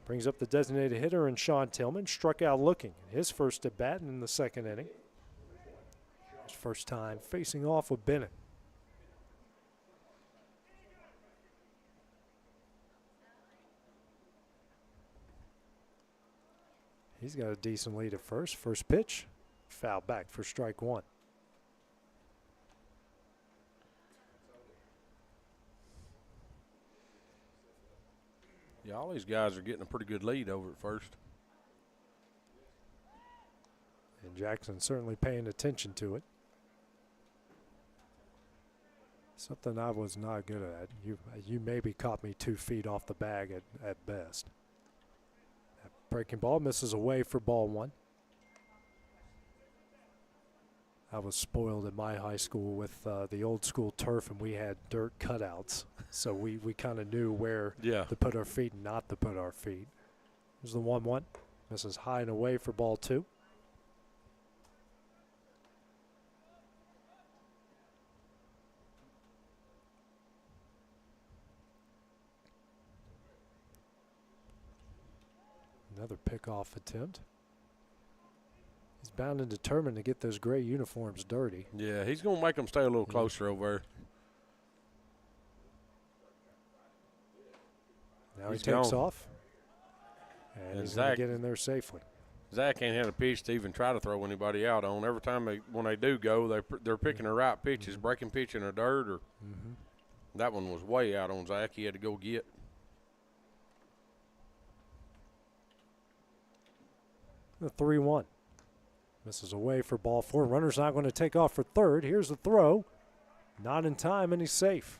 Brings up the designated hitter, and Sean Tillman struck out looking. His first at bat in the second inning. His first time facing off with Bennett. He's got a decent lead at first. First pitch, foul back for strike one. Yeah, all these guys are getting a pretty good lead over at first. And Jackson certainly paying attention to it. Something I was not good at. You maybe caught me 2 feet off the bag at best. That breaking ball misses away for ball one. I was spoiled at my high school with the old school turf, and we had dirt cutouts. So we kind of knew where to put our feet and not to put our feet. There's the 1-1. Misses high and away for ball two. Another pickoff attempt. He's bound and determined to get those gray uniforms dirty. Yeah, he's going to make them stay a little closer over there. Now he takes off. And he's going to get in there safely. Zach ain't had a pitch to even try to throw anybody out on. Every time when they do go, they're picking the right pitches, breaking pitch in the dirt. Or that one was way out on Zach. He had to go get. The 3-1. Misses away for ball four. Runner's not going to take off for third. Here's the throw. Not in time, and he's safe.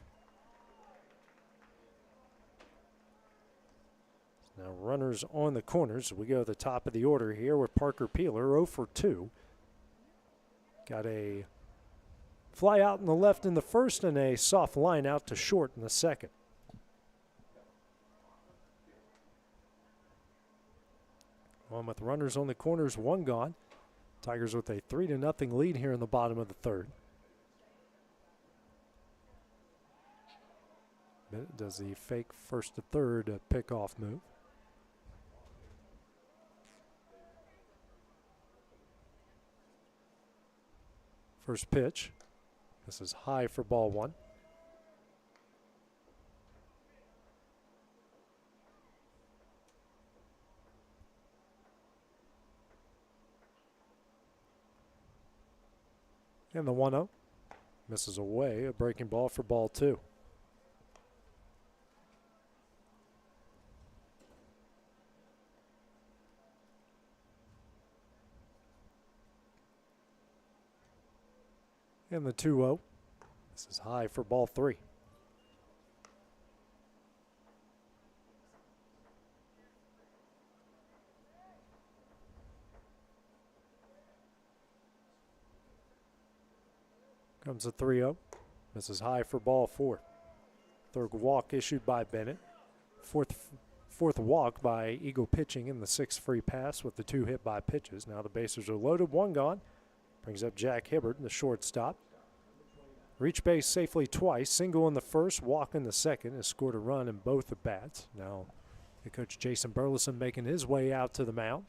Now runners on the corners. We go to the top of the order here with Parker Peeler, 0 for 2. Got a fly out in the left in the first and a soft line out to short in the second. On with runners on the corners, one gone. Tigers with a 3-0 lead here in the bottom of the third. Bennett does the fake first to third pickoff move. First pitch. This is high for ball one. And the 1-0 misses away, a breaking ball for ball two. And the 2-0. This is high for ball three. Comes a 3-0. Misses high for ball four. Third walk issued by Bennett. Fourth walk by Eagle pitching in the sixth free pass with the 2 hit by pitches. Now the bases are loaded, one gone. Brings up Jack Hibbert, the shortstop. Reach base safely twice. Single in the first, walk in the second. Has scored a run in both the bats. Now the coach Jason Burleson making his way out to the mound.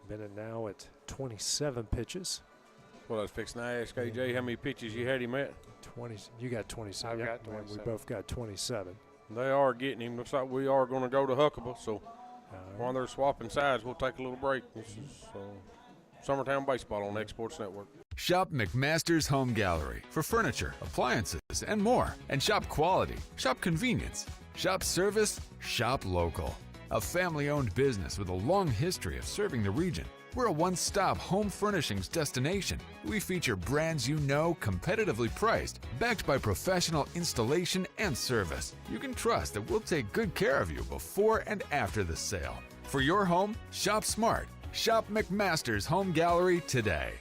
Bennett now at 27 pitches. Well, I was fixing to ask AJ how many pitches you had him at. 20. You got 27. I've got 27. We both got 27. They are getting him. Looks like we are going to go to Huckable. So While they're swapping sides, we'll take a little break. This is Summertown Baseball on X Sports Network. Shop McMaster's Home Gallery for furniture, appliances, and more. And shop quality, shop convenience, shop service, shop local. A family-owned business with a long history of serving the region. We're a one-stop home furnishings destination. We feature brands you know, competitively priced, backed by professional installation and service. You can trust that we'll take good care of you before and after the sale. For your home, shop smart. Shop McMaster's Home Gallery today.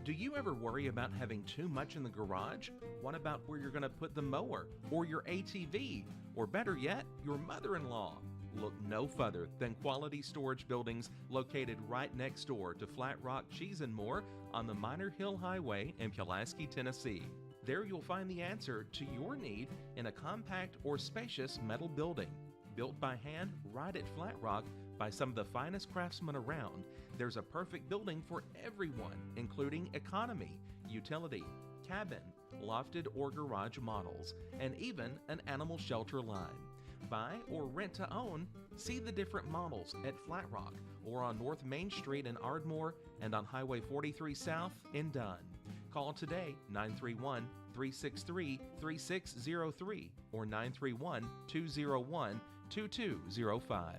Do you ever worry about having too much in the garage? What about where you're going to put the mower, or your ATV, or better yet, your mother-in-law? Look no further than Quality Storage Buildings located right next door to Flat Rock Cheese and More on the Minor Hill Highway in Pulaski, Tennessee. There you'll find the answer to your need in a compact or spacious metal building. Built by hand right at Flat Rock by some of the finest craftsmen around, there's a perfect building for everyone, including economy, utility, cabin, lofted or garage models, and even an animal shelter line. Buy or rent to own, see the different models at Flat Rock or on North Main Street in Ardmore and on Highway 43 South in Dunn. Call today 931-363-3603 or 931-201-2205.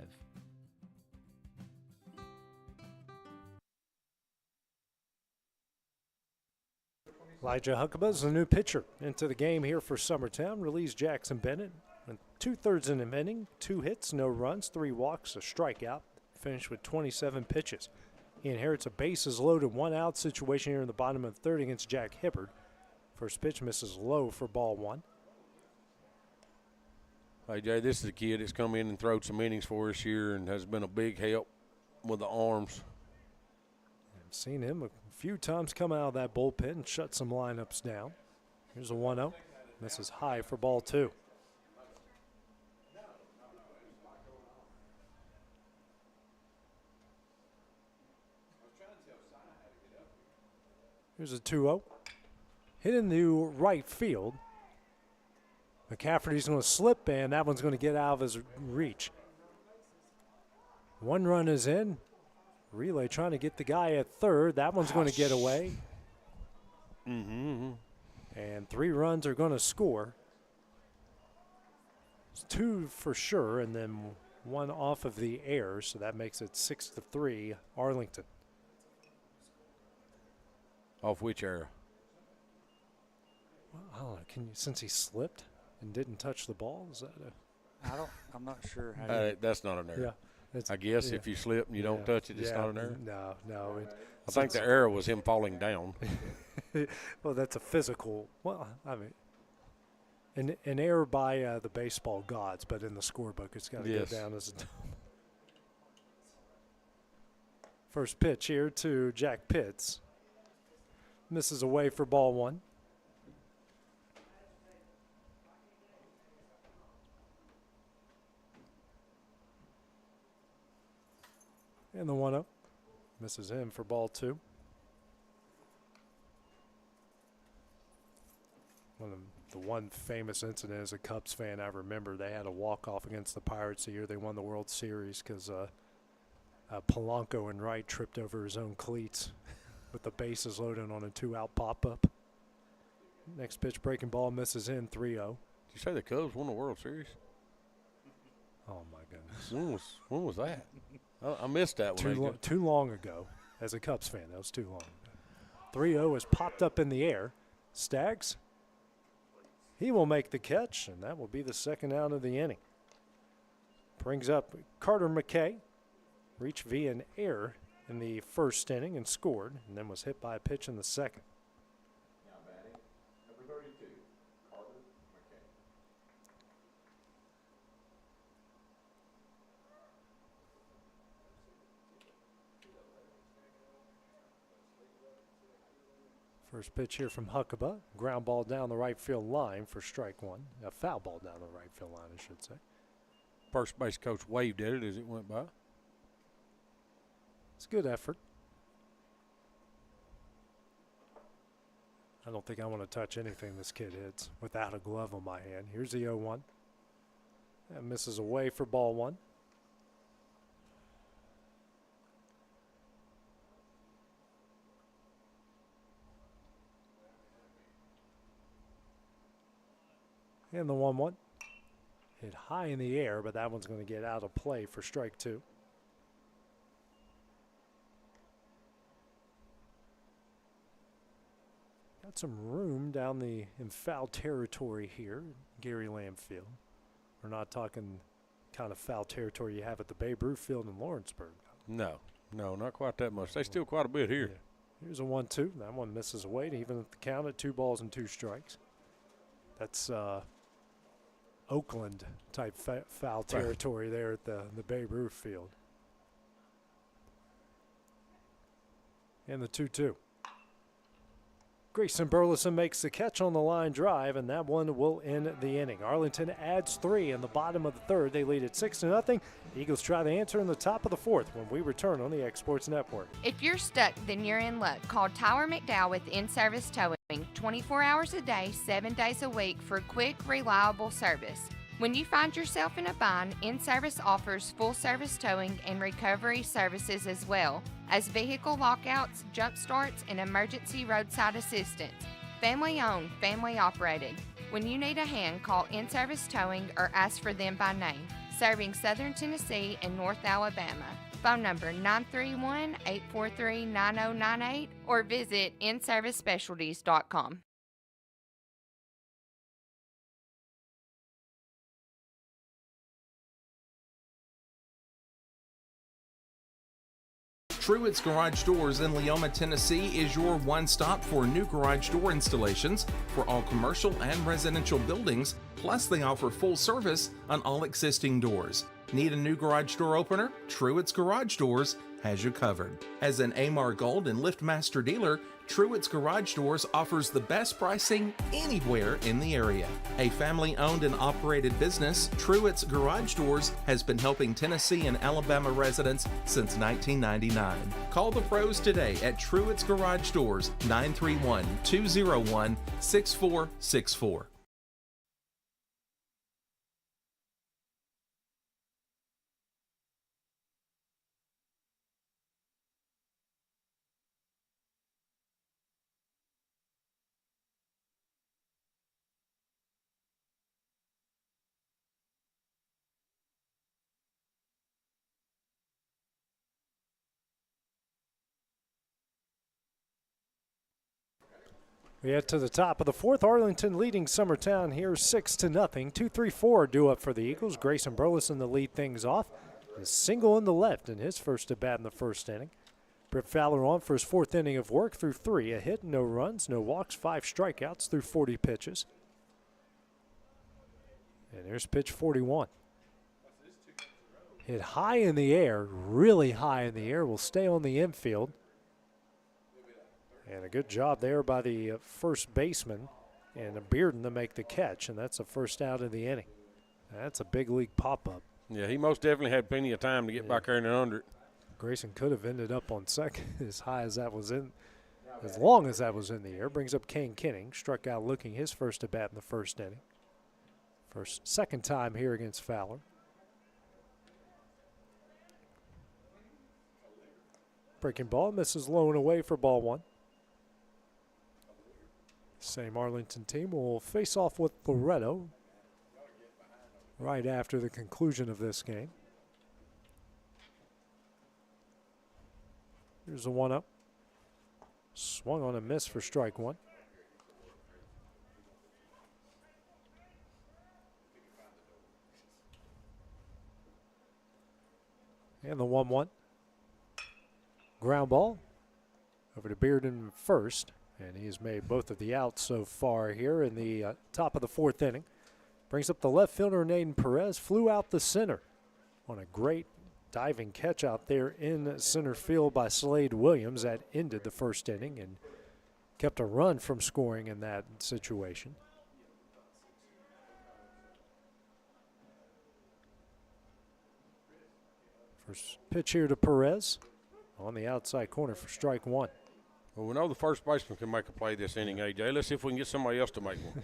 Elijah Huckaba's the new pitcher into the game here for Summertown. Relieves Jackson Bennett. And 2/3 in the inning, 2 hits, no runs, 3 walks, a strikeout. Finished with 27 pitches. He inherits a bases loaded 1-out situation here in the bottom of the third against Jack Hibbard. First pitch misses low for ball 1. Hey, Jay, this is a kid that's come in and thrown some innings for us here and has been a big help with the arms. I've seen him a few times come out of that bullpen and shut some lineups down. Here's a 1-0. Misses high for ball 2. Here's a 2-0. Hit in the right field. McCafferty's going to slip, and that one's going to get out of his reach. 1 run is in. Relay trying to get the guy at third. That one's going to get away. And 3 runs are going to score. It's 2 for sure, and then 1 off of the air, so that makes it 6-3 Arlington. Off which error? Well, I don't know. Can you, since he slipped and didn't touch the ball, is that a? I'm not sure how. That's not an error. Yeah. I guess if you slip and you don't touch it, it's not an error. No. I think the error was him falling down. Well, that's a physical. Well, I mean, an error by the baseball gods, but in the scorebook, it's got to go down as a. First pitch here to Jack Pitts. Misses away for ball 1. And the 1-0. Misses him for ball 2. The one famous incident as a Cubs fan I remember, they had a walk-off against the Pirates the year they won the World Series because Polanco and Wright tripped over his own cleats with the bases loaded on a 2-out pop-up. Next pitch, breaking ball, misses in, 3-0. Did you say the Cubs won the World Series? Oh, my goodness. When was that? I missed that one. Too long ago. As a Cubs fan, that was too long ago. 3-0 is popped up in the air. Staggs, he will make the catch, and that will be the second out of the inning. Brings up Carter McKay. Reached via an error in the first inning and scored, and then was hit by a pitch in the second. Now batting, number 32, Carter McKay. First pitch here from Huckabee. Ground ball down the right field line for strike 1. A foul ball down the right field line, I should say. First base coach waved at it as it went by. It's a good effort. I don't think I want to touch anything this kid hits without a glove on my hand. Here's the 0-1. That misses away for ball one. And the 1-1. Hit high in the air, but that one's going to get out of play for strike two. Got some room down in foul territory here, Gary Lamm Field. We're not talking kind of foul territory you have at the Babe Ruth Field in Lawrenceburg. No, not quite that much. They still quite a bit here. Yeah. Here's a 1-2. That one misses away to even the count at 2 balls and 2 strikes. That's Oakland type foul territory there at the Babe Ruth Field. And the 2-2. Grayson Burleson makes the catch on the line drive, and that one will end the inning. Arlington adds 3 in the bottom of the third. They lead it 6-0. Eagles try to answer in the top of the fourth when we return on the X Sports Network. If you're stuck, then you're in luck. Call Tyler McDowell with In-Service Towing. 24 hours a day, 7 days a week for quick, reliable service. When you find yourself in a bind, In-Service offers full-service towing and recovery services as well as vehicle lockouts, jump starts, and emergency roadside assistance. Family-owned, family-operated. When you need a hand, call In-Service Towing or ask for them by name. Serving Southern Tennessee and North Alabama. Phone number 931-843-9098 or visit inservicespecialties.com. Truett's Garage Doors in Leoma, Tennessee is your one-stop for new garage door installations for all commercial and residential buildings, plus they offer full service on all existing doors. Need a new garage door opener? Truett's Garage Doors has you covered. As an Amar Gold and LiftMaster dealer, Truett's Garage Doors offers the best pricing anywhere in the area. A family-owned and operated business, Truett's Garage Doors has been helping Tennessee and Alabama residents since 1999. Call the pros today at Truett's Garage Doors, 931-201-6464. We head to the top of the fourth. Arlington leading Summertown here 6-0. 2-3-4 due up for the Eagles. Grayson Burleson to lead things off. A single in the left in his first at bat in the first inning. Britt Fowler on for his fourth inning of work through 3. A hit, no runs, no walks, 5 strikeouts through 40 pitches. And here's pitch 41. Hit high in the air, really high in the air. Will stay on the infield. And a good job there by the first baseman and Bearden to make the catch, and that's the first out of the inning. That's a big league pop-up. Yeah, he most definitely had plenty of time to get back there and under it. Grayson could have ended up on second as high as that was in, as long as that was in the air. Brings up Kane Kinning, struck out looking his first at bat in the first inning. Second time here against Fowler. Breaking ball, misses low and away for ball one. Same Arlington team will face off with Loretto right after the conclusion of this game. Here's a 1-0. Swung on a miss for strike one. And the 1-1. Ground ball over to Bearden first. And he has made both of the outs so far here in the top of the fourth inning. Brings up the left fielder, Naden Perez. Flew out the center on a great diving catch out there in center field by Slade Williams. That ended the first inning and kept a run from scoring in that situation. First pitch here to Perez. on the outside corner for strike one. Well, we know the first baseman can make a play this inning, AJ. Let's see if we can get somebody else to make one.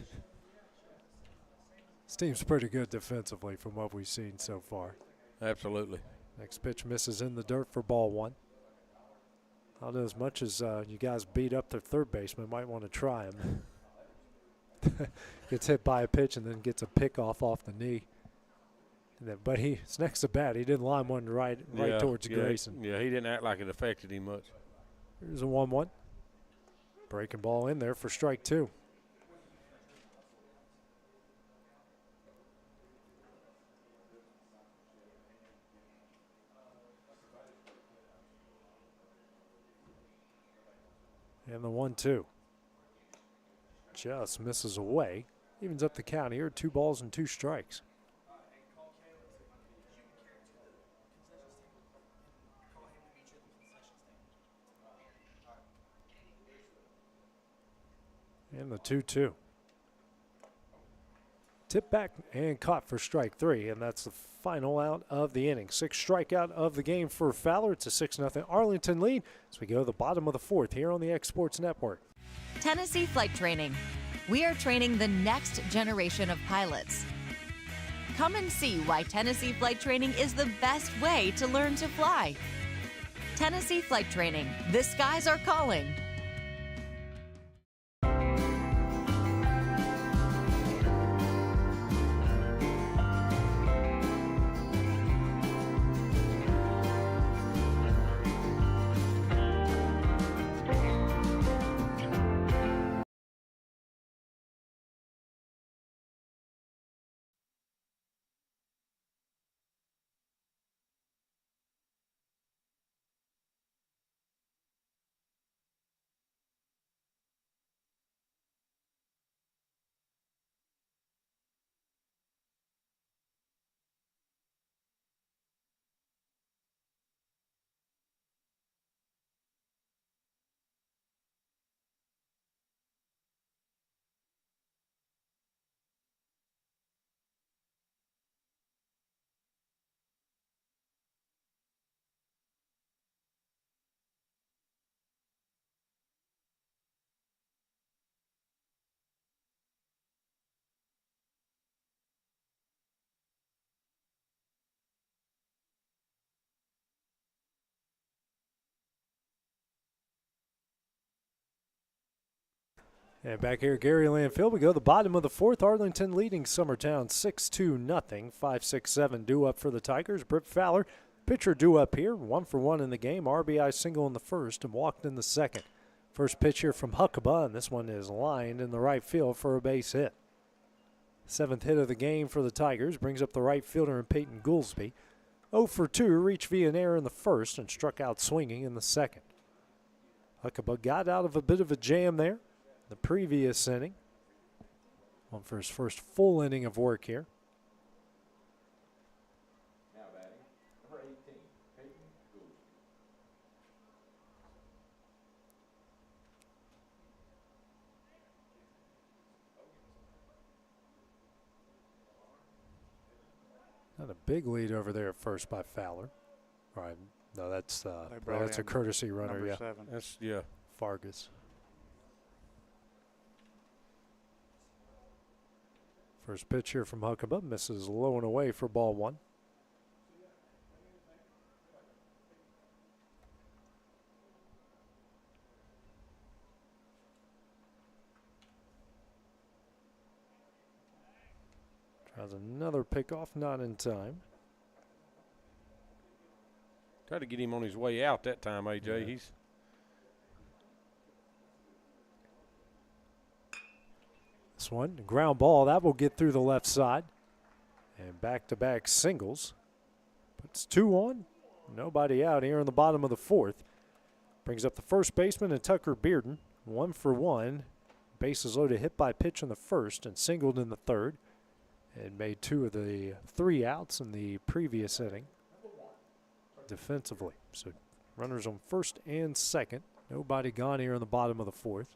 This team's pretty good defensively from what we've seen so far. Absolutely. Next pitch misses in the dirt for ball one. I don't know, as much as you guys beat up their third baseman, might want to try him. Gets hit by a pitch and then gets a pick off the knee. And then, but it's next to bat. He didn't line one right towards Grayson. Yeah, he didn't act like it affected him much. Here's a 1-1. Breaking ball in there for strike two. And the 1-2. Just misses away. Evens up the count here. 2 balls and 2 strikes. And the 2-2. Tip back and caught for strike 3, and that's the final out of the inning. 6th strikeout of the game for Fowler. It's a 6-0 Arlington lead as we go to the bottom of the 4th here on the X Sports Network. Tennessee Flight Training. We are training the next generation of pilots. Come and see why Tennessee Flight Training is the best way to learn to fly. Tennessee Flight Training. The skies are calling. And back here at Gary Land Field, we go to the bottom of the 4th. Arlington leading Summertown 6-2. 5-6-7 due up for the Tigers. Britt Fowler, pitcher due up here. 1 for 1 in the game. RBI single in the first and walked in the second. First pitch here from Huckabee, and this one is lined in the right field for a base hit. 7th hit of the game for the Tigers brings up the right fielder in Peyton Goolsby. 0 for 2 reached via an error in the first and struck out swinging in the second. Huckabee got out of a bit of a jam there the previous inning. On for his first full inning of work here. Now batting, number 18, Peyton Gould. Not a big lead over there at first by Fowler. Right. No, that's a courtesy runner. Yeah. 7. That's Fargus. First pitch here from Huckabee misses low and away for ball 1. Tries another pickoff, not in time. Tried to get him on his way out that time, AJ. Yeah. He's This one, ground ball, that will get through the left side. And back-to-back singles. Puts 2 on. Nobody out here in the bottom of the 4th. Brings up the first baseman and Tucker Bearden. 1 for 1. Bases loaded, hit by pitch in the first and singled in the third. And made 2 of the 3 outs in the previous inning defensively. So runners on first and second. Nobody gone here in the bottom of the 4th.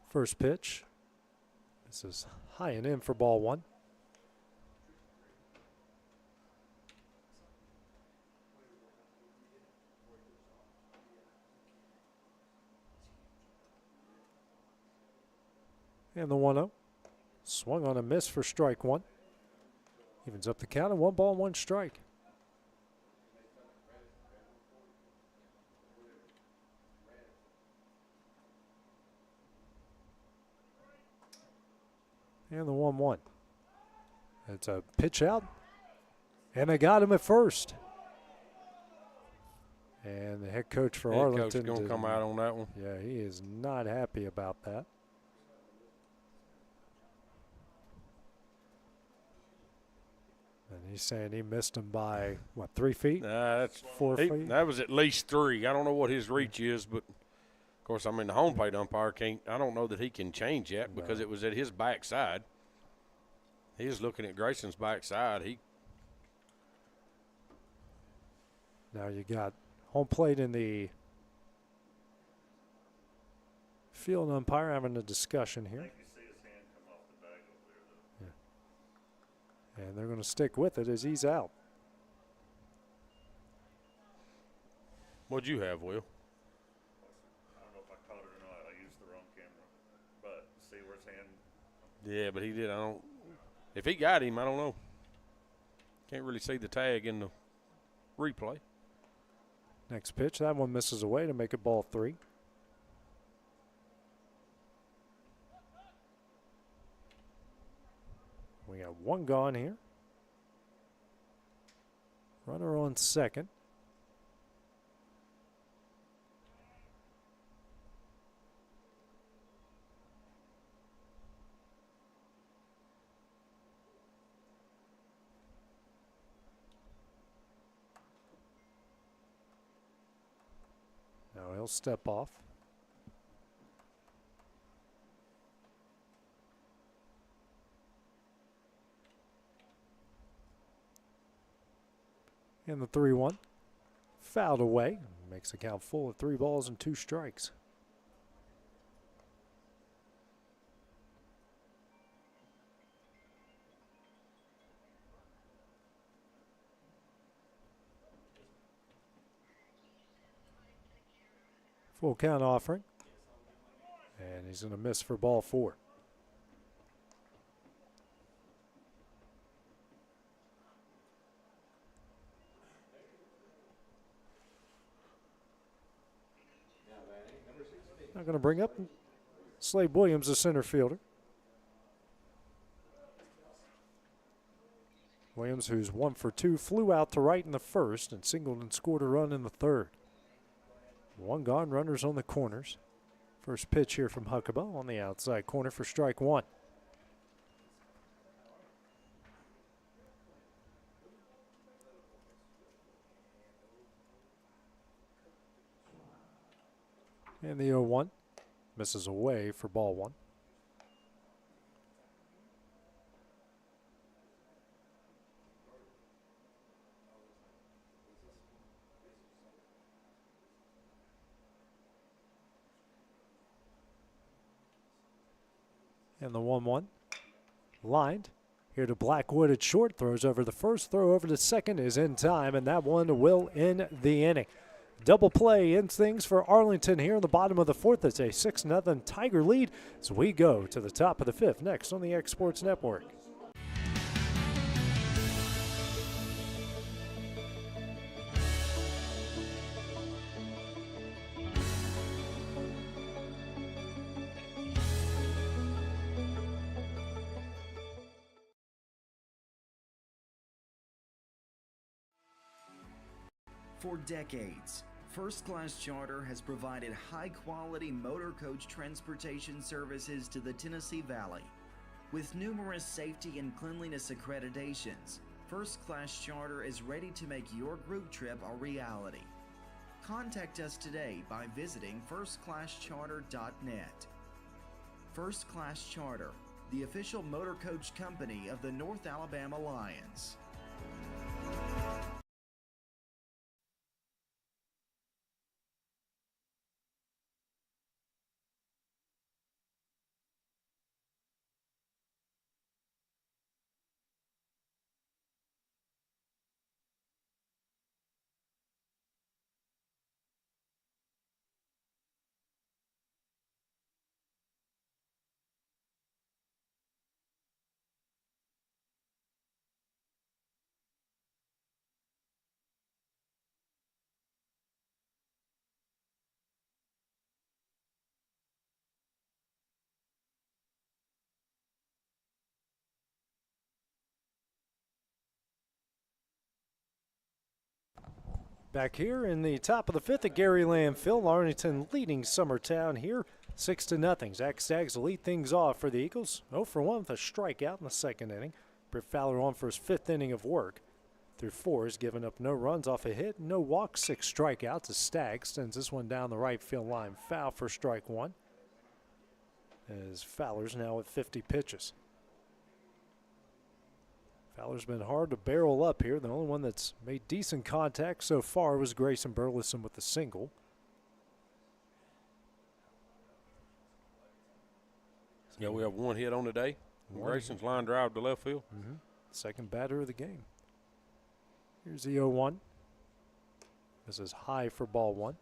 First pitch. This is high and in for ball 1. And the 1-0. Swung on a miss for strike one. Evens up the count and 1 ball, 1 strike. And the 1-1. It's a pitch out. And they got him at first. And the head coach for Arlington. Head coach going to come out on that one. Yeah, he is not happy about that. And he's saying he missed him by, what, 3 feet? That's 4 feet? That was at least 3. I don't know what his reach is, but, of course, I mean, the home plate umpire can't – I don't know that he can change yet because it was at his backside. He was looking at Grayson's backside. Now you got home plate in the field umpire having a discussion here. And they're going to stick with it as he's out. What'd you have, Will? I don't know if I caught it or not. I used the wrong camera. But see where his hand. Yeah, but he did. I don't. If he got him, I don't know. Can't really see the tag in the replay. Next pitch, that one misses away to make it ball 3. We got 1 gone here. Runner on second. Now he'll step off. And the 3-1. Fouled away. Makes the count full at 3 balls and 2 strikes. Full count offering. And he's going to miss for ball 4. Not going to bring up Slade Williams, the center fielder. Williams, who's 1 for 2, flew out to right in the first and singled and scored a run in the third. 1 gone, runners on the corners. First pitch here from Huckabee on the outside corner for strike 1. And the 0-1 misses away for ball 1. And the 1-1 lined here to Blackwood at short, throws over the first, throw over to second is in time, and that one will end the inning. Double play ends things for Arlington here in the bottom of the 4th. It's a 6-0 Tiger lead as we go to the top of the 5th next on the X Sports Network. For decades, First Class Charter has provided high-quality motor coach transportation services to the Tennessee Valley. With numerous safety and cleanliness accreditations, First Class Charter is ready to make your group trip a reality. Contact us today by visiting firstclasscharter.net. First Class Charter, the official motor coach company of the North Alabama Lions. Back here in the top of the fifth at Gary Landfill, Arlington leading Summertown here 6-0. Zach Staggs will lead things off for the Eagles. 0 for 1 with a strikeout in the second inning. Britt Fowler on for his fifth inning of work. Through 4, has given up no runs off a hit, no walks, 6 strikeouts as Staggs sends this one down the right field line. Foul for strike 1. As Fowler's now at 50 pitches. Fowler's been hard to barrel up here. The only one that's made decent contact so far was Grayson Burleson with the single. Yeah, we have 1 hit on the day. Grayson's line drive to left field. Second batter of the game. Here's the 0-1. This is high for ball 1.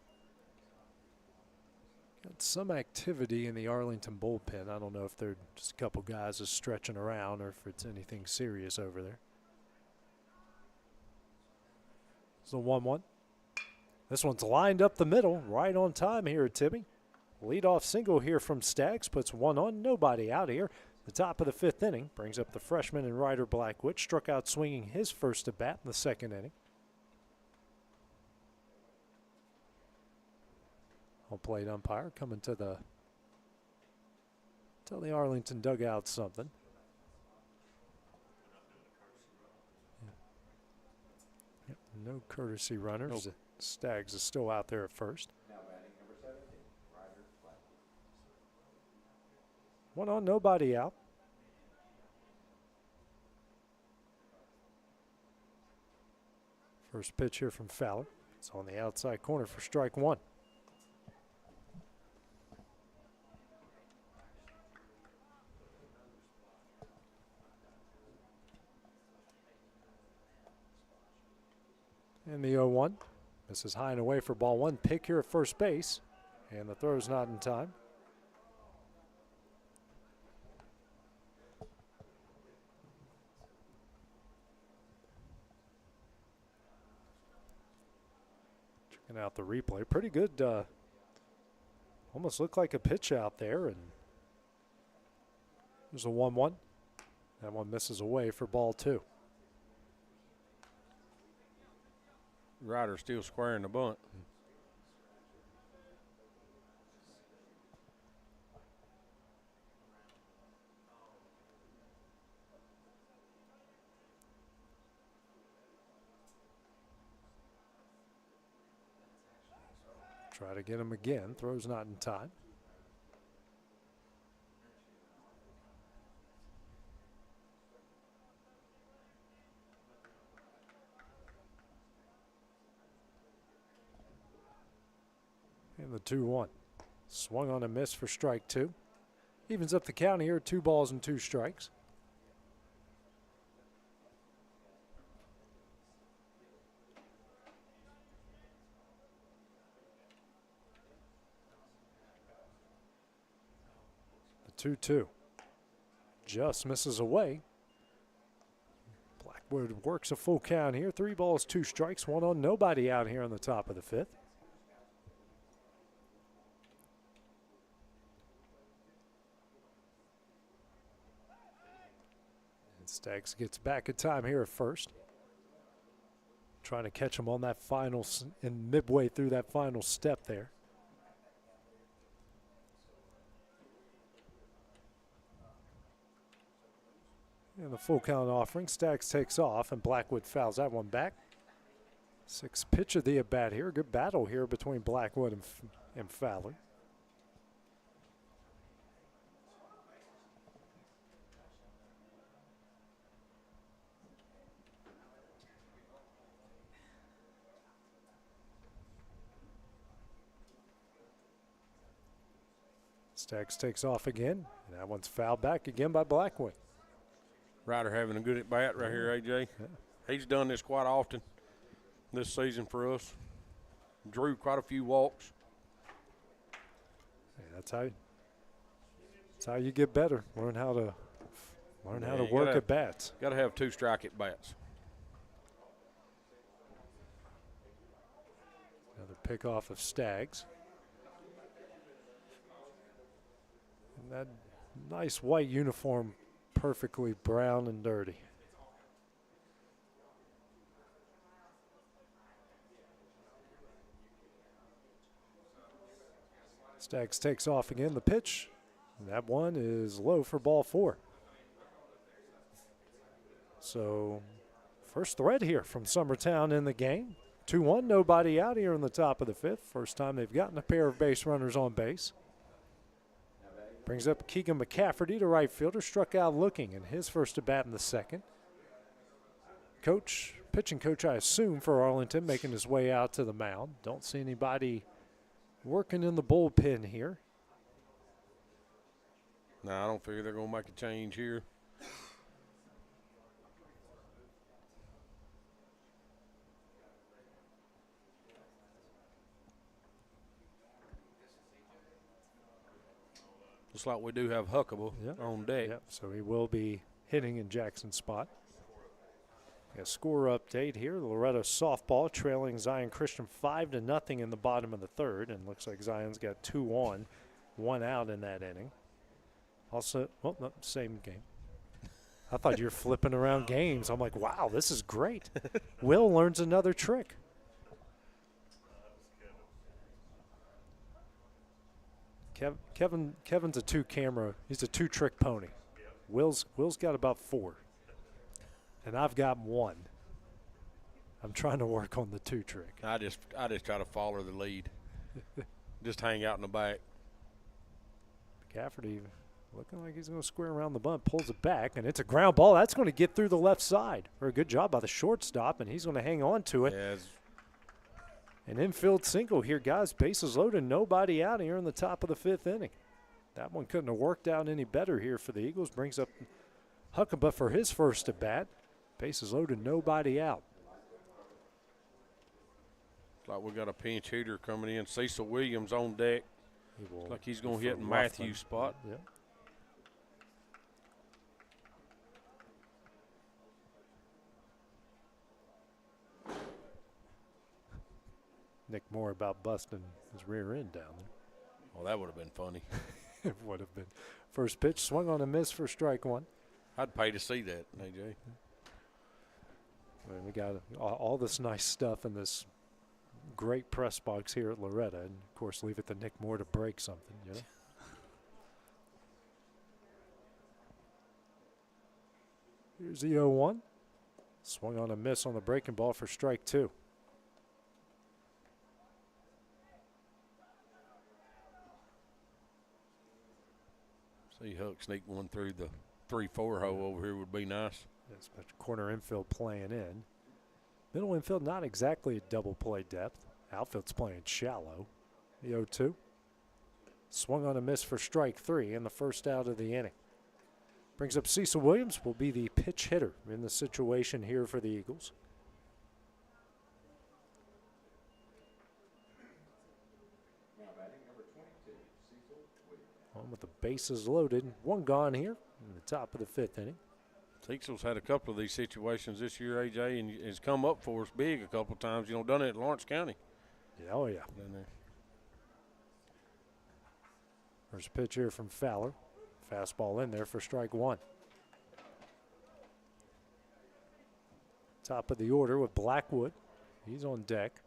Got some activity in the Arlington bullpen. I don't know if they're just a couple guys just stretching around or if it's anything serious over there. It's a 1-1. This one's lined up the middle, right on time here at Tibby. Leadoff single here from Staggs puts 1 on, nobody out here. The top of the 5th inning brings up the freshman and Ryder Blackwood. Struck out swinging his first at bat in the second inning. Home plate umpire coming to tell the Arlington dugout something. Yep, no courtesy runners. Nope. Staggs is still out there at first. 1 on, nobody out. First pitch here from Fowler. It's on the outside corner for strike 1. And the 0-1. This is high and away for ball 1. Pick here at first base. And the throw's not in time. Checking out the replay. Pretty good. Almost looked like a pitch out there. And there's a 1-1. That one misses away for ball 2. Ryder still squaring the bunt. Try to get him again. Throw's not in time. And the 2-1. Swung on a miss for strike 2. Evens up the count here, 2 balls and 2 strikes. The 2-2. Just misses away. Blackwood works a full count here. 3 balls, 2 strikes, 1 on, nobody out here on the top of the 5th. Staggs gets back in time here at first. Trying to catch him on that final, in midway through that final step there. And the full count offering. Staggs takes off and Blackwood fouls that one back. 6th pitch of the at bat here. Good battle here between Blackwood and Fowler. Staggs takes off again, and that one's fouled back again by Blackwood. Ryder having a good at bat right here, AJ. Yeah. He's done this quite often this season for us. Drew quite a few walks. Hey, that's how you get better. Learn how to work at bats. Got to have 2 strike at bats. Another pickoff of Staggs. And that nice white uniform, perfectly brown and dirty. Staggs takes off again. The pitch. That one is low for ball 4. So first thread here from Summertown in the game. 2-1, nobody out here in the top of the 5th. First time they've gotten a pair of base runners on base. Brings up Keegan McCafferty to right fielder, struck out looking in his first at bat in the 2nd. Pitching coach, I assume, for Arlington, making his way out to the mound. Don't see anybody working in the bullpen here. No, I don't figure they're going to make a change here. Looks like we do have Huckable on deck. Yep, so he will be hitting in Jackson's spot. A score update here. The Loretto softball trailing Zion Christian 5-0 in the bottom of the 3rd, and looks like Zion's got 2 on, 1 out in that inning. Also, well, no, same game. I thought you were flipping around games. I'm like, wow, this is great. Will learns another trick. Kevin's a 2-camera. He's a 2-trick pony. Will's got about 4. And I've got 1. I'm trying to work on the 2-trick. I just try to follow the lead. Just hang out in the back. McCafferty looking like he's going to square around the bunt, pulls it back, and it's a ground ball. That's going to get through the left side. Or a good job by the shortstop, and he's going to hang on to it. Yes. An infield single here, guys. Bases loaded, nobody out here in the top of the 5th inning. That one couldn't have worked out any better here for the Eagles. Brings up Huckaba for his first at bat. Bases loaded, nobody out. Looks like we got a pinch hitter coming in. Cecil Williams on deck. Looks like he's going to hit Matthew's spot. Yep. Nick Moore about busting his rear end down there. Well, that would have been funny. It would have been. First pitch, swung on a miss for strike 1. I'd pay to see that, AJ. We got all this nice stuff in this great press box here at Loretto, and of course leave it to Nick Moore to break something, you know. Here's the 0-1. Swung on a miss on the breaking ball for strike 2. See Huck sneak one through the 3-4 hole over here would be nice. Yes, but corner infield playing in. Middle infield not exactly at double play depth. Outfield's playing shallow. The 0-2. Swung on a miss for strike 3 in the first out of the inning. Brings up Cecil Williams, will be the pitch hitter in the situation here for the Eagles. On with the bases loaded. 1 gone here in the top of the 5th inning. Cecil's had a couple of these situations this year, AJ, and has come up for us big a couple of times. You know, done it at Lawrence County. Yeah, oh, yeah. There's a pitch here from Fowler. Fastball in there for strike 1. Top of the order with Blackwood. He's on deck.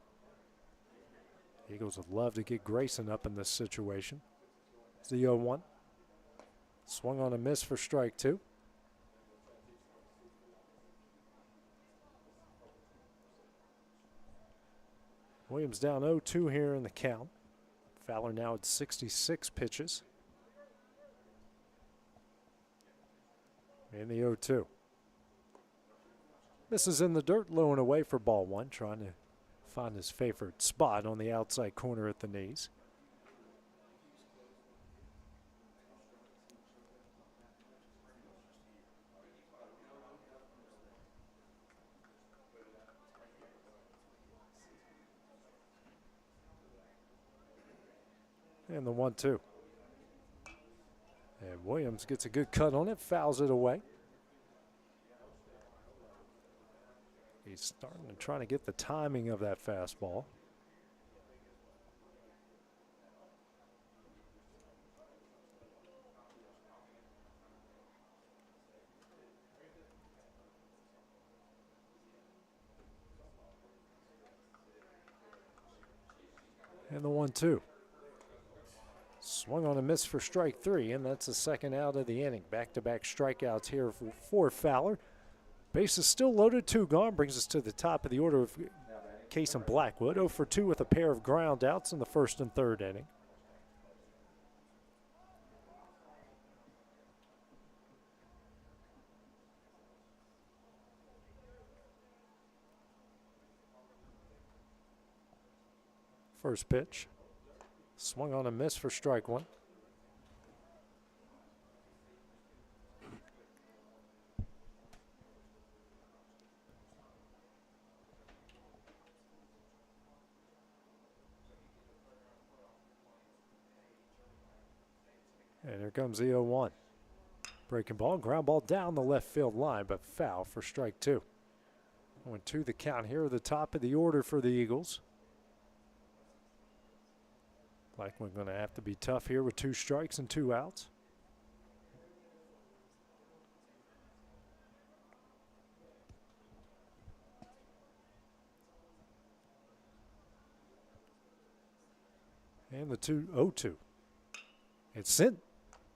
Eagles would love to get Grayson up in this situation. It's the 0-1. Swung on a miss for strike 2. Williams down 0-2 here in the count. Fowler now at 66 pitches. In the 0-2. This is in the dirt, low and away for ball 1, trying to find his favorite spot on the outside corner at the knees. And the 1-2. And Williams gets a good cut on it, fouls it away. He's starting to try to get the timing of that fastball. And the 1-2. Swung on a miss for strike 3, and that's the second out of the inning. Back-to-back strikeouts here for Fowler. Base is still loaded, 2 gone, brings us to the top of the order of Case and Blackwood. 0 for 2 with a pair of ground outs in the first and third inning. First pitch. Swung on a miss for strike 1. And here comes the 0-1. Breaking ball, ground ball down the left field line, but foul for strike 2. 0-2 the count here at the top of the order for the Eagles. Blackwood going to have to be tough here with 2 strikes and 2 outs. And the 0-2. It's sent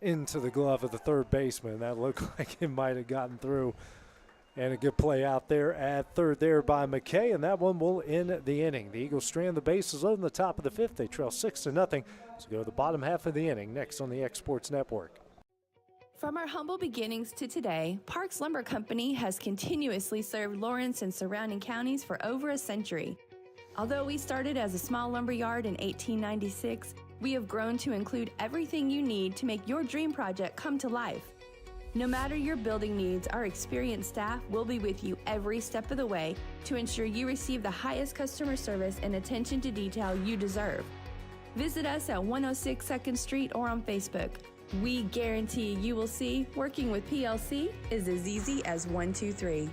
into the glove of the third baseman. That looked like it might have gotten through. And a good play out there at third there by McKay, and that one will end the inning. The Eagles strand the bases loaded in the top of the 5th. They trail 6-0. So go to the bottom half of the inning next on the X Sports Network. From our humble beginnings to today, Parks Lumber Company has continuously served Lawrence and surrounding counties for over a century. Although we started as a small lumber yard in 1896, we have grown to include everything you need to make your dream project come to life. No matter your building needs, our experienced staff will be with you every step of the way to ensure you receive the highest customer service and attention to detail you deserve. Visit us at 106 2nd Street or on Facebook. We guarantee you will see working with PLC is as easy as 1, 2, 3.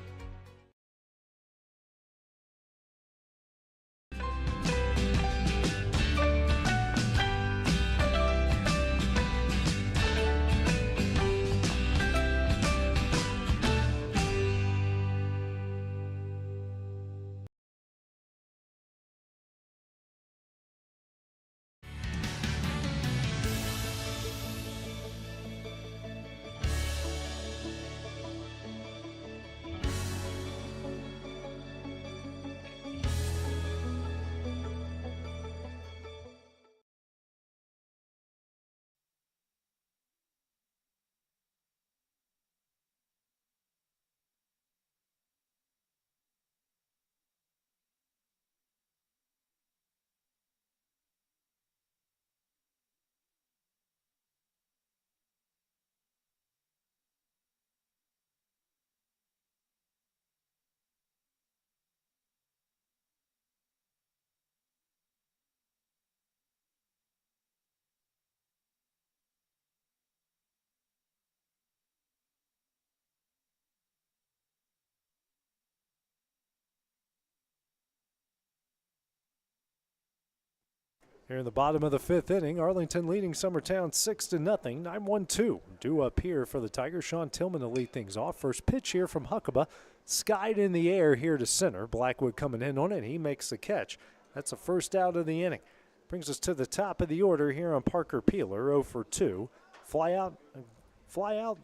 Here in the bottom of the 5th inning, Arlington leading Summertown 6-0. 9-1-2. Due up here for the Tigers. Sean Tillman to lead things off. First pitch here from Huckabee. Skied in the air here to center. Blackwood coming in on it. He makes the catch. That's the first out of the inning. Brings us to the top of the order here on Parker Peeler. 0 for 2. Fly out,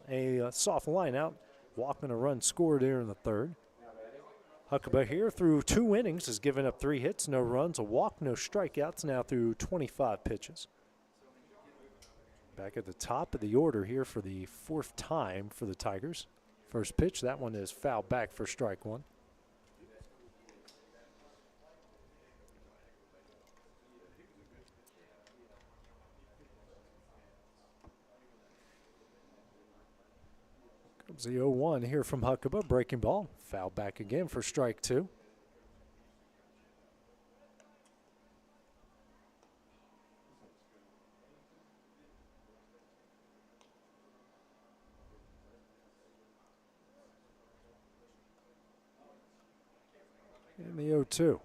a soft line out. Walk and a run scored here in the 3rd. Huckabee here through 2 innings has given up 3 hits, no runs, a walk, no strikeouts, now through 25 pitches. Back at the top of the order here for the 4th time for the Tigers. First pitch, that one is fouled back for strike 1. Comes the 0-1 here from Huckabee, breaking ball. Foul back again for strike 2. And the 0-2.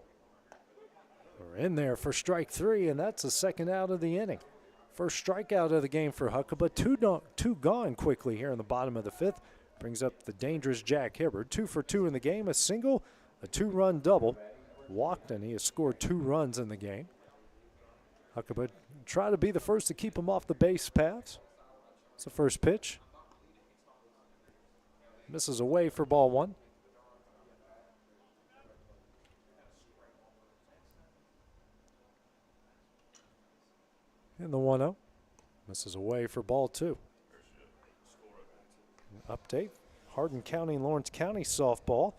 We're in there for strike 3, and that's the second out of the inning. First strikeout of the game for Huckabee. Two gone quickly here in the bottom of the 5th. Brings up the dangerous Jack Hibbard. 2 for 2 in the game, a single, a 2-run double. Walked, and he has scored 2 runs in the game. Huckabee try to be the first to keep him off the base paths. It's the first pitch. Misses away for ball one. And the 1-0. Misses away for ball two. Update. Hardin County and Lawrence County softball.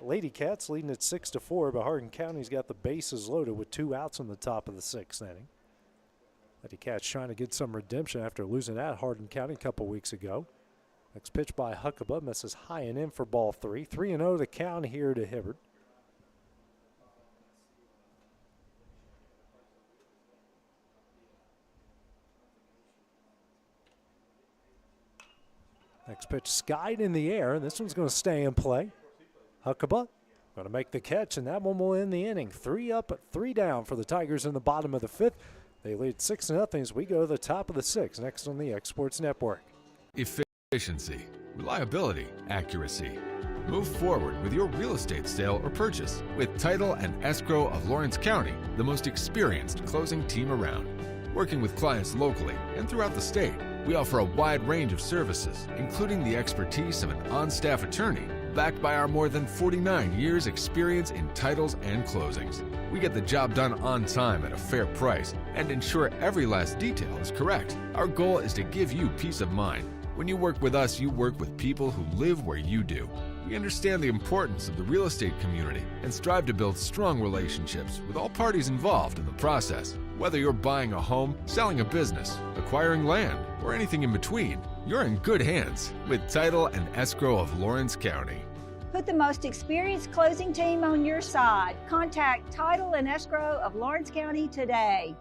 Lady Cats leading at 6-4, but Hardin County's got the bases loaded with 2 outs in the top of the 6th inning. Lady Cats trying to get some redemption after losing at Hardin County a couple weeks ago. Next pitch by Huckabee misses high and in for ball 3. 3-0 the count here to Hibbert. Next pitch skied in the air, and this one's going to stay in play. Huckabee going to make the catch, and that one will end the inning. 3 up, 3 down for the Tigers in the bottom of the 5th. They lead 6-0 as we go to the top of the 6th, next on the Exports Network. Efficiency, reliability, accuracy. Move forward with your real estate sale or purchase with Title and Escrow of Lawrence County, the most experienced closing team around. Working with clients locally and throughout the state, we offer a wide range of services, including the expertise of an on-staff attorney, backed by our more than 49 years' experience in titles and closings. We get the job done on time at a fair price and ensure every last detail is correct. Our goal is to give you peace of mind. When you work with us, you work with people who live where you do. We understand the importance of the real estate community and strive to build strong relationships with all parties involved in the process. Whether you're buying a home, selling a business, acquiring land, or anything in between, you're in good hands with Title and Escrow of Lawrence County. Put the most experienced closing team on your side. Contact Title and Escrow of Lawrence County today.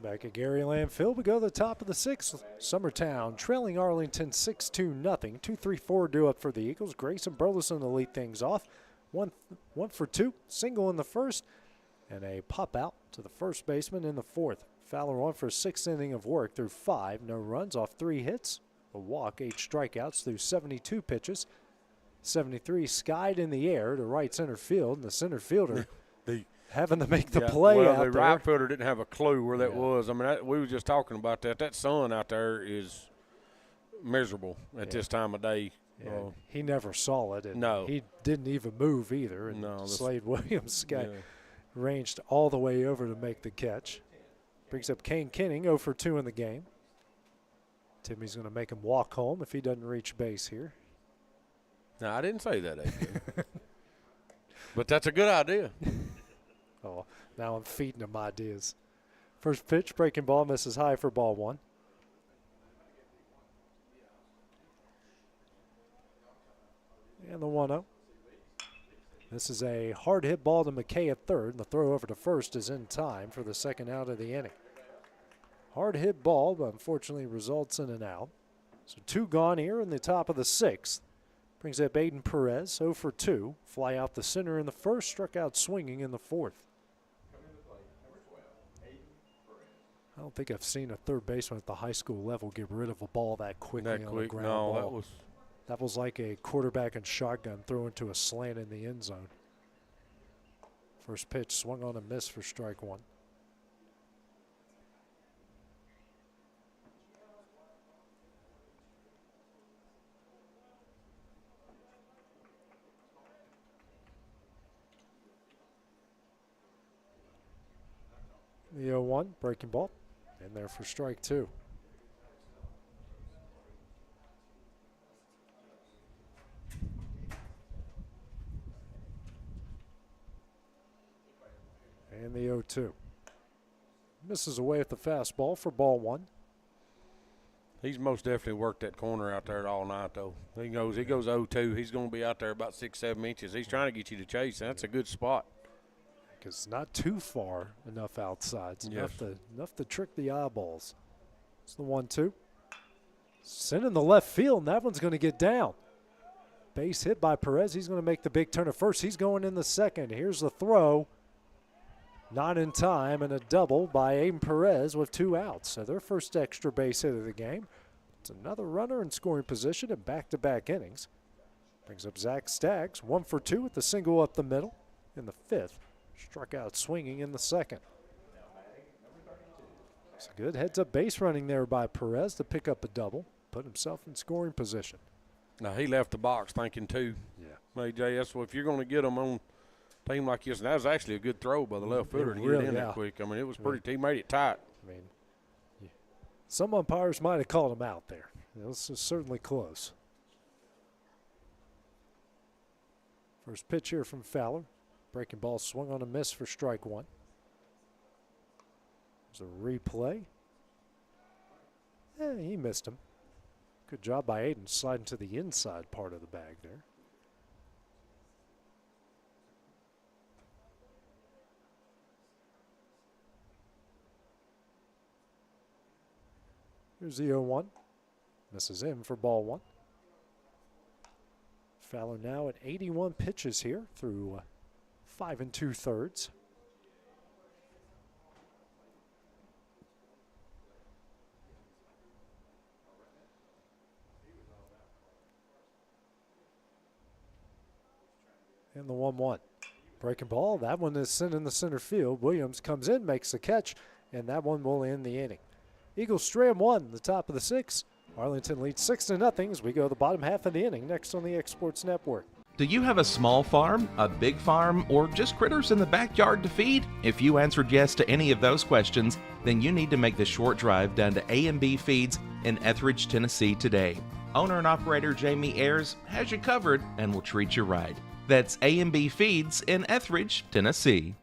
Back at Gary Lamm Field, we go to the top of the 6th. Summertown trailing Arlington 6-2. 2-3-4 due up for the Eagles. Grayson Burleson to lead things off. One for 2, single in the first, and a pop out to the first baseman in the 4th. Fowler on for a 6th inning of work through 5. No runs off 3 hits. A walk, 8 strikeouts through 72 pitches. 73 skied in the air to right center field, and the center fielder having to make the play out there. The right fielder didn't have a clue where that was. I mean, we were just talking about that. That sun out there is miserable at this time of day. Yeah, he never saw it. And no. He didn't even move either. And Slade Williams got ranged all the way over to make the catch. Brings up Kane Kenning, 0 for 2 in the game. Timmy's going to make him walk home if he doesn't reach base here. No, I didn't say that, AJ. But that's a good idea. Oh, now I'm feeding him ideas. First pitch, breaking ball, misses high for ball 1. And the 1-0. This is a hard hit ball to McKay at third, and the throw over to first is in time for the second out of the inning. Hard hit ball, but unfortunately results in an out. So 2 gone here in the top of the 6th. Brings up Aiden Perez, 0 for 2. Fly out the center in the first, struck out swinging in the 4th. I don't think I've seen a third baseman at the high school level get rid of a ball that quickly on a ground ball. That was like a quarterback and shotgun throw into a slant in the end zone. First pitch swung on a miss for strike 1. The 0-1, breaking ball, In there for strike two. And the 0-2. Misses away at the fastball for ball one. He's most definitely worked that corner out there all night, though. He goes 0-2. He's going to be out there about 6-7 inches. He's trying to get you to chase. That's a good spot. Because not too far enough outside. It's enough to trick the eyeballs. It's the 1-2. Sending the left field, and that one's going to get down. Base hit by Perez. He's going to make the big turn at first. He's going in the second. Here's the throw. Not in time, and a double by Aiden Perez with 2 outs. So their first extra base hit of the game. It's another runner in scoring position in back-to-back innings. Brings up Zach Staggs, 1 for 2 with the single up the middle in the 5th. Struck out swinging in the 2nd. It's a good heads-up base running there by Perez to pick up a double, put himself in scoring position. Now, he left the box thinking 2. Yeah. AJ, that's what, if you're going to get him on a team like this, and that was actually a good throw by the left fielder to get it in that quick. I mean, it was pretty, he made it tight. I mean, some umpires might have called him out there. This is certainly close. First pitch here from Fowler. Breaking ball swung on a miss for strike one. There's a replay. He missed him. Good job by Aiden sliding to the inside part of the bag there. Here's the 0-1. Misses in for ball one. Fowler now at 81 pitches here through 5 2/3. And the 1-1. Breaking ball. That one is sent in the center field. Williams comes in, makes the catch, and that one will end the inning. Eagles stray 1, the top of the 6th. Arlington leads 6-0 as we go the bottom half of the inning next on the Exports Network. Do you have a small farm, a big farm, or just critters in the backyard to feed? If you answered yes to any of those questions, then you need to make the short drive down to A&B Feeds in Etheridge, Tennessee today. Owner and operator Jamie Ayers has you covered and will treat you right. That's A&B Feeds in Etheridge, Tennessee.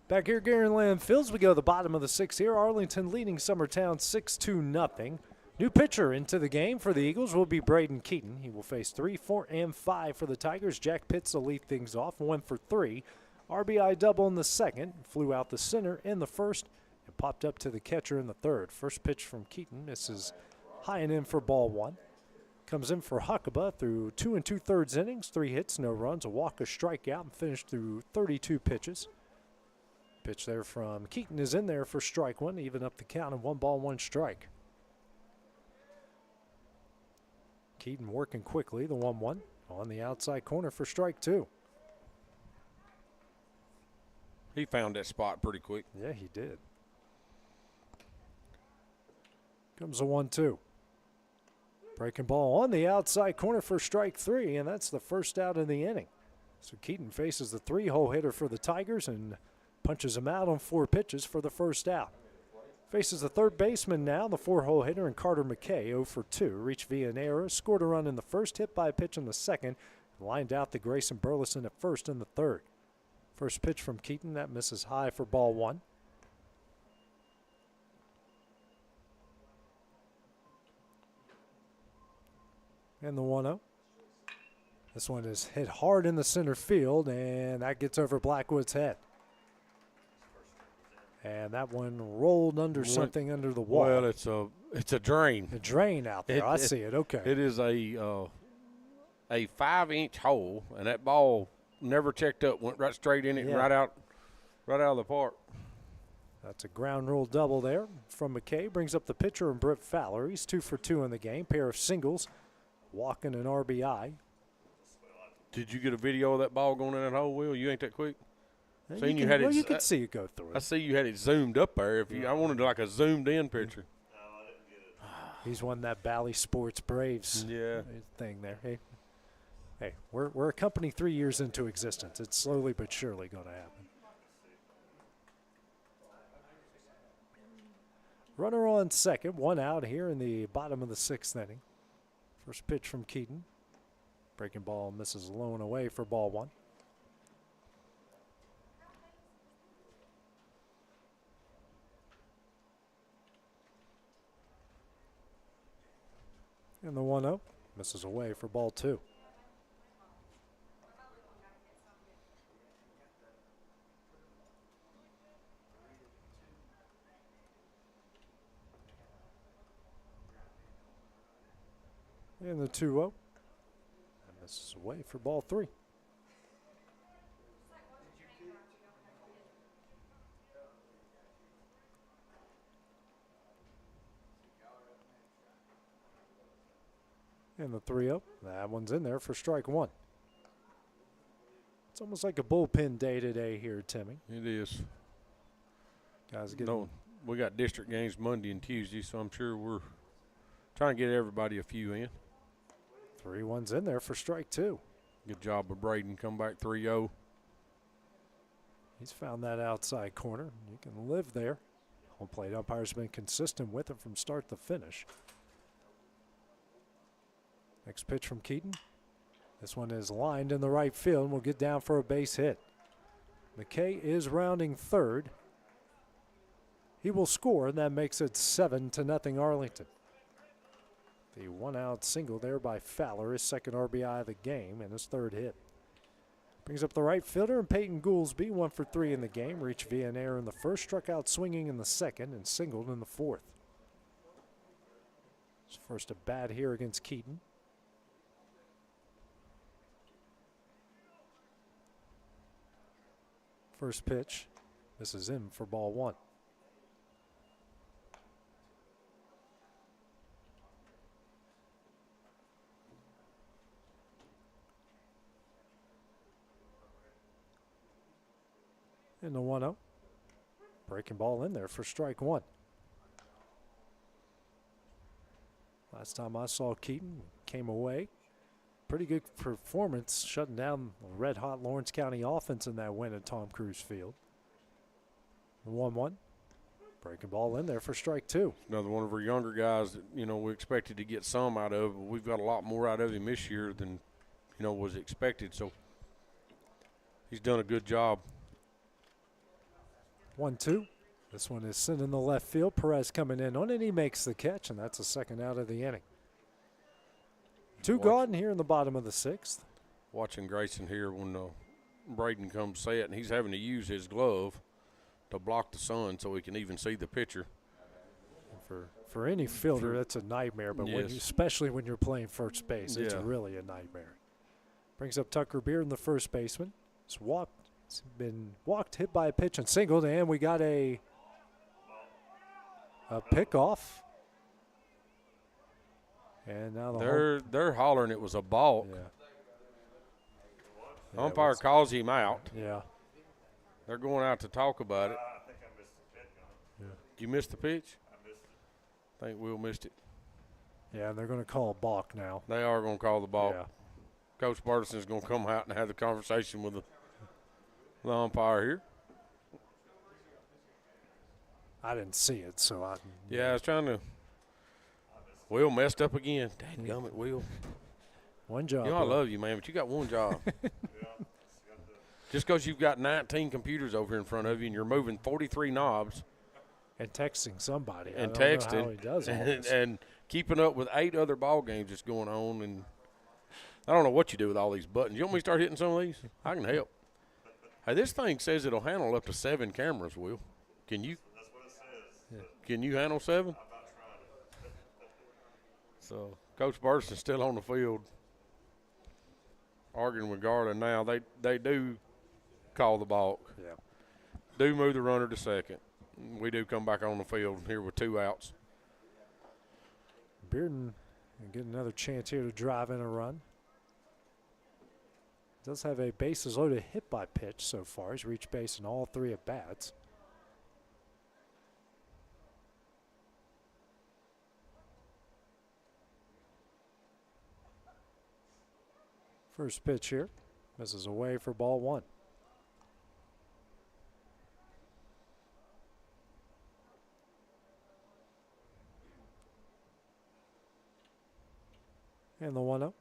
Back here, Gary Lamm Fields. We go to the bottom of the 6th here. Arlington leading Summertown 6-0. New pitcher into the game for the Eagles will be Braden Keaton. He will face 3, 4, and 5 for the Tigers. Jack Pitts will lead things off, 1 for 3. RBI double in the 2nd. Flew out the center in the 1st and popped up to the catcher in the 3rd. First pitch from Keaton misses high and in for ball 1. Comes in for Huckabee through 2 2/3 innings, 3 hits, no runs, a walk, a strikeout, and finished through 32 pitches. Pitch there from Keaton is in there for strike 1, even up the count, and 1 ball, 1 strike. Keaton working quickly, the 1-1 on the outside corner for strike 2. He found that spot pretty quick. Yeah, he did. Comes a 1-2. Breaking ball on the outside corner for strike 3, and that's the first out of the inning. So Keaton faces the 3-hole hitter for the Tigers and punches him out on 4 pitches for the first out. Faces the third baseman now, the 4-hole hitter, and Carter McKay, 0 for 2. Reached Villanera, scored a run in the first, hit by a pitch in the second, and lined out the Grayson Burleson at first in the third. First pitch from Keaton, that misses high for ball 1. And the 1-0. This one is hit hard in the center field, and that gets over Blackwood's head. And that one rolled under something under the wall. Well, it's a drain. A drain out there. I see it. Okay. It is a 5-inch hole, and that ball never checked up. Went right straight in it, and right out of the park. That's a ground rule double there from McKay. Brings up the pitcher and Britt Fowler. He's 2 for 2 in the game. Pair of singles, walking an RBI. Did you get a video of that ball going in that hole, Will? You ain't that quick. You could see it go through it. I see you had it zoomed up there. I wanted like a zoomed in picture. He's won that Bally Sports Braves thing there. Hey, we're a company 3 years into existence. It's slowly but surely going to happen. Runner on second, 1 out here in the bottom of the 6th inning. First pitch from Keaton. Breaking ball misses low and away for ball 1. And the 1-0 misses away for ball 2. And the 2-0. And misses away for ball 3. And the 3-0. That one's in there for strike 1. It's almost like a bullpen day today here, Timmy. It is. Guys getting we got district games Monday and Tuesday, so I'm sure we're trying to get everybody a few in. 3-1's in there for strike 2. Good job of Braden. Come back 3-0. He's found that outside corner. You can live there. Home plate umpire's been consistent with him from start to finish. Next pitch from Keaton. This one is lined in the right field and will get down for a base hit. McKay is rounding third. He will score, and that makes it 7-0 Arlington. The 1-out single there by Fowler, his second RBI of the game and his third hit. Brings up the right fielder, and Peyton Goolsby, 1 for 3 in the game. Reached Villanera in the first, struck out swinging in the second, and singled in the fourth. His first at bat here against Keaton. First pitch, this is in for ball 1. And the 1-0. Breaking ball in there for strike 1. Last time I saw Keaton, came away. Pretty good performance, shutting down the red-hot Lawrence County offense in that win at Tom Cruise Field. 1-1. Breaking ball in there for strike 2. Another one of our younger guys that, we expected to get some out of. We've got a lot more out of him this year than, was expected. So he's done a good job. 1-2. This one is sent in the left field. Perez coming in on it. He makes the catch, and that's the second out of the inning. 2 gone here in the bottom of the 6th. Watching Grayson here when Braden comes set, and he's having to use his glove to block the sun so he can even see the pitcher. For any fielder, that's a nightmare, but especially when you're playing first base, it's really a nightmare. Brings up Tucker Beard, the first baseman. It's been walked, hit by a pitch, and singled, and we got a pickoff. And now they're hollering it was a balk. Yeah. Umpire calls him out. Yeah. They're going out to talk about it. I think I missed the pitch on it. You missed the pitch? I missed it. I think Will missed it. Yeah, and they're going to call a balk now. They are going to call the balk. Yeah. Coach Burleson's going to come out and have the conversation with the umpire here. I didn't see it, so I. Yeah, I was trying to. Will messed up again. Dadgummit, Will. One job. You know I love you, man, but you got one job. Just because you've got 19 computers over here in front of you and you're moving 43 knobs. And texting somebody. And I don't know texting. how he does all this. And keeping up with 8 other ball games that's going on. And I don't know what you do with all these buttons. You want me to start hitting some of these? I can help. Hey, this thing says it'll handle up to 7 cameras, Will. Can you? That's what it says. Yeah. Can you handle 7? I'm not trying to. So Coach Burston's still on the field arguing with Garland now. They do call the balk. Yeah. Do move the runner to second. We do come back on the field here with 2 outs. Bearden can get another chance here to drive in a run. Does have a bases loaded hit by pitch so far. He's reached base in all 3 at bats. First pitch here. Misses away for ball 1. And the 1-0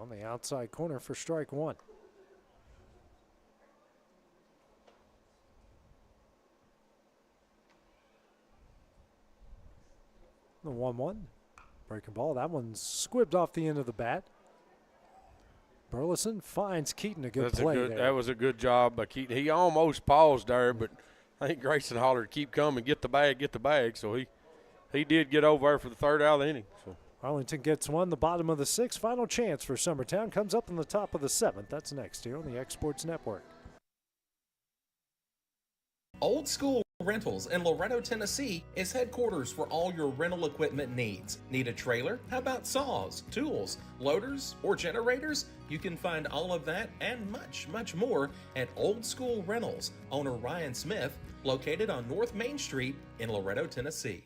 on the outside corner for strike 1. The 1-1. Breaking ball. That one's squibbed off the end of the bat. Burleson finds Keaton a good play there. That was a good job by Keaton. He almost paused there, but I think Grayson hollered, keep coming, get the bag, get the bag. So he did get over there for the 3rd out of the inning. So Arlington gets 1, the bottom of the 6th. Final chance for Summertown comes up in the top of the 7th. That's next here on the X Sports Network. Old School Rentals in Loretto, Tennessee is headquarters for all your rental equipment needs. Need a trailer? How about saws, tools, loaders, or generators? You can find all of that and much, much more at Old School Rentals. Owner Ryan Smith, located on North Main Street in Loretto, Tennessee.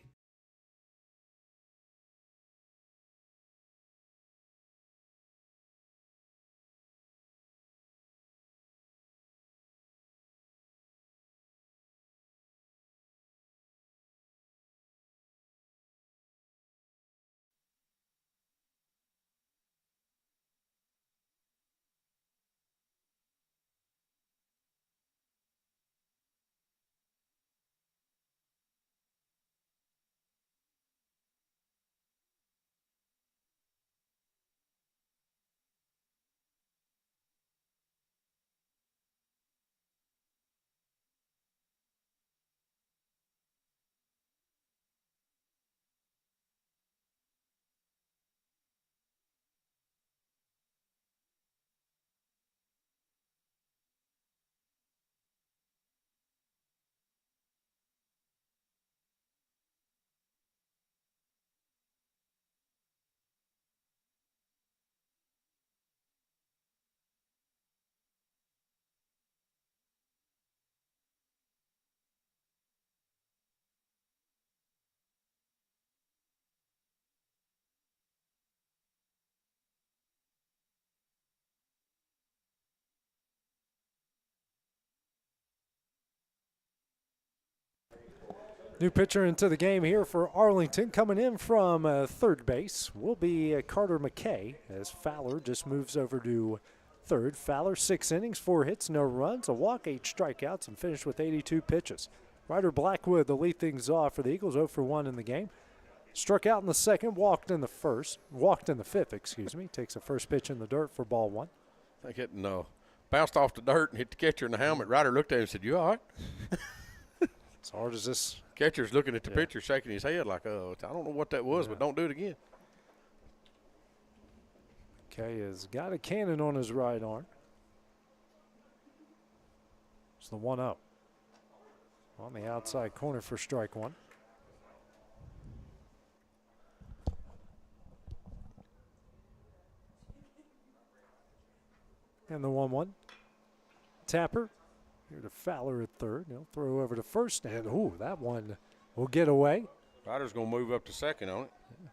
New pitcher into the game here for Arlington. Coming in from third base will be Carter McKay as Fowler just moves over to third. Fowler, 6 innings, 4 hits, no runs, a walk, 8 strikeouts, and finished with 82 pitches. Ryder Blackwood, the lead things off for the Eagles, 0 for 1 in the game. Struck out in the second, walked in the fifth, excuse me. Takes a first pitch in the dirt for ball 1. I think it bounced off the dirt and hit the catcher in the helmet. Ryder looked at him and said, "You all right?" As hard as this. Catcher's looking at the pitcher, shaking his head like, I don't know what that was, but don't do it again. McKay has got a cannon on his right arm. It's the 1-0. On the outside corner for strike 1. And the 1-1. Tapper Here to Fowler at third. He'll throw over to first, and that one will get away. Ryder's going to move up to second on it. Yeah.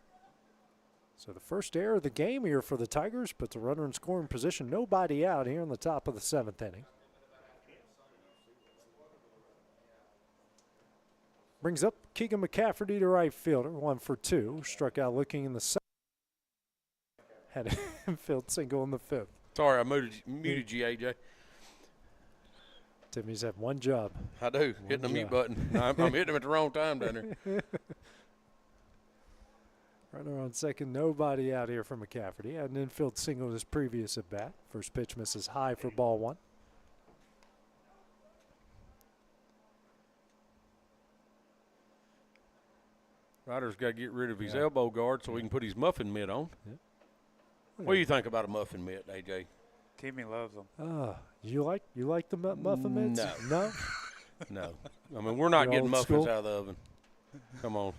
So the first error of the game here for the Tigers puts a runner in scoring position. Nobody out here in the top of the 7th inning. Brings up Keegan McCafferty to right fielder, 1 for 2. Struck out looking in the 7th. Had an infield single in the 5th. Sorry, I muted you, AJ. Timmy's had one job. I do, hitting the mute button. I'm hitting him at the wrong time down there. Runner on second, nobody out here for McCafferty. He had an infield single in his previous at bat. First pitch misses high for ball 1. Ryder's got to get rid of his elbow guard so he can put his muffin mitt on. Yeah. What do you think about a muffin mitt, AJ? Timmy loves them. You like the muffin mitts? No. No. I mean, we're not getting muffins out of the oven. Come on.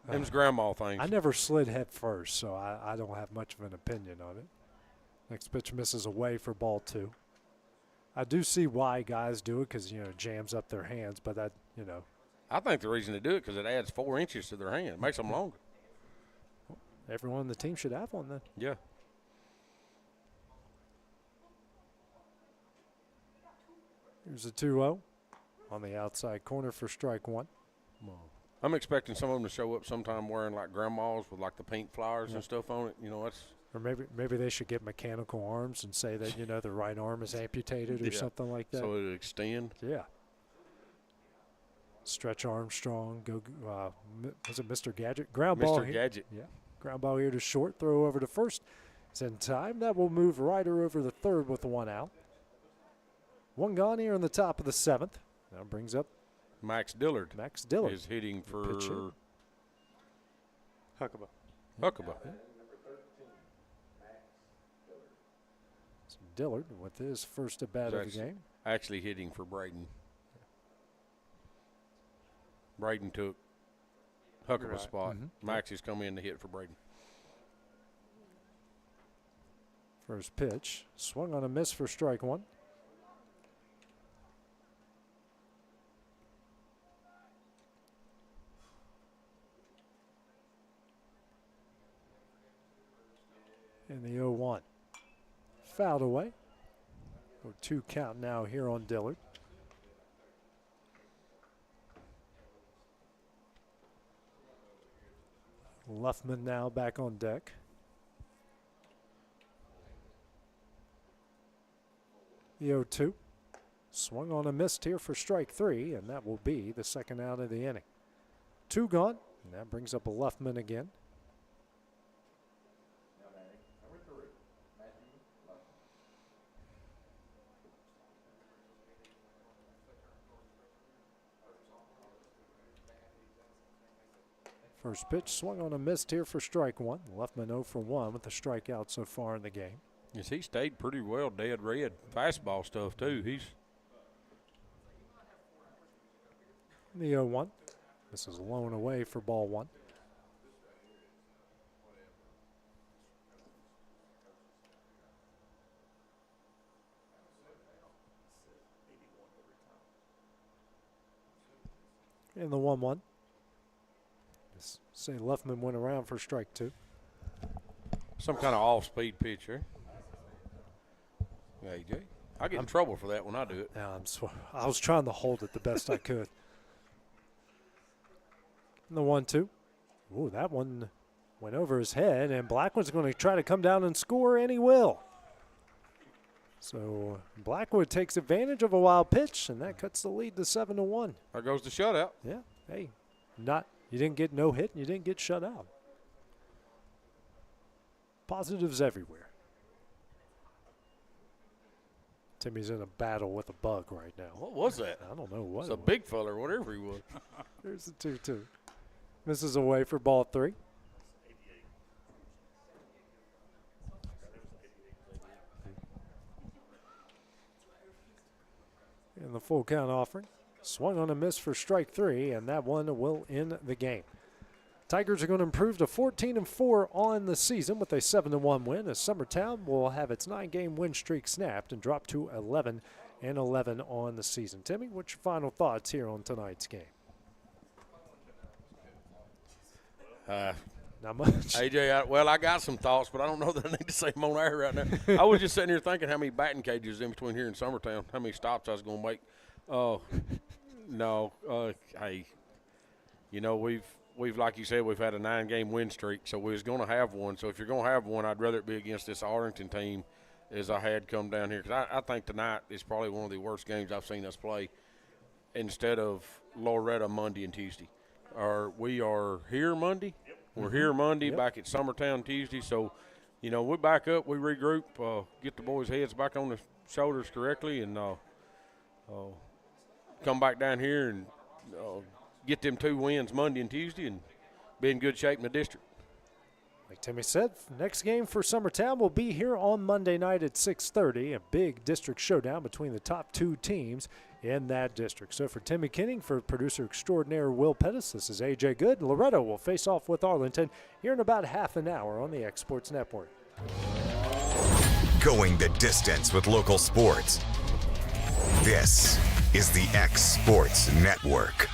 Them's grandma things. I never slid head first, so I don't have much of an opinion on it. Next pitch misses away for ball 2. I do see why guys do it because, it jams up their hands, but that, I think the reason to do it because it adds 4 inches to their hand. It makes them longer. Everyone on the team should have one then. Yeah. Here's a 2-0 on the outside corner for strike 1. I'm expecting some of them to show up sometime wearing like grandmas with like the pink flowers and stuff on it. That's. Or maybe they should get mechanical arms and say that their right arm is amputated or something like that. So it'll extend. Yeah. Stretch Armstrong. Was it Mr. Gadget? Ground ball. Mr. Gadget. Yeah. Ground ball here to short. Throw over to first. It's in time. That will move Ryder over the third with 1 out. 1 gone here in the top of the 7th. Now brings up Max Dillard. Max Dillard is hitting for Huckabee. Yeah. So Dillard with his first at bat of the game. Actually hitting for Braden. Braden took Huckabee's spot. Mm-hmm. Max has come in to hit for Braden. First pitch. Swung on a miss for strike 1. In the 0-1. Fouled away. 2 count now here on Dillard. Luffman now back on deck. The 0-2. Swung on a missed here for strike 3, and that will be the second out of the inning. 2 gone, and that brings up a Luffman again. First pitch swung on a missed here for strike 1. Luffman 0 for 1 with a strikeout so far in the game. Yes, he stayed pretty well dead red. Fastball stuff, too. He's the 0-1. This is blown away for ball 1. In the 1-1. Say Luffman went around for strike 2. Some kind of off-speed pitcher. AJ, I get in trouble for that when I do it. Yeah, I was trying to hold it the best I could. And the 1-2. Ooh, that one went over his head, and Blackwood's going to try to come down and score, and he will. So Blackwood takes advantage of a wild pitch, and that cuts the lead to 7-1. There goes the shutout. Yeah, hey, you didn't get no hit, and you didn't get shut out. Positives everywhere. Timmy's in a battle with a bug right now. What was that? I don't know what. It's a big fella or whatever he was. There's the 2-2. Misses away for ball 3. And the full count offering. Swung on a miss for strike 3, and that one will end the game. Tigers are going to improve to 14-4 on the season with a 7-1 win, as Summertown will have its 9-game win streak snapped and drop to 11 11 on the season. Timmy, what's your final thoughts here on tonight's game? Not much. AJ, I got some thoughts, but I don't know that I need to say them on air right now. I was just sitting here thinking how many batting cages in between here and Summertown, how many stops I was going to make. Hey, you know, we've like you said, we've had a 9-game win streak, so we was going to have one. So if you're going to have one, I'd rather it be against this Arlington team as I had come down here, because I think tonight is probably one of the worst games I've seen us play instead of Loretto Monday and Tuesday. We are here Monday. Yep. We're here Monday, back at Summertown Tuesday. So, you know, we back up, we regroup, get the boys' heads back on the shoulders correctly, and come back down here and get them 2 wins Monday and Tuesday and be in good shape in the district. Like Timmy said, next game for Summertown will be here on Monday night at 6:30, a big district showdown between the top 2 teams in that district. So for Timmy Kinning, for producer extraordinaire Will Pettis, this is AJ Good. Loretto will face off with Arlington here in about half an hour on the X Sports Network. Going the distance with local sports. This is the X Sports Network.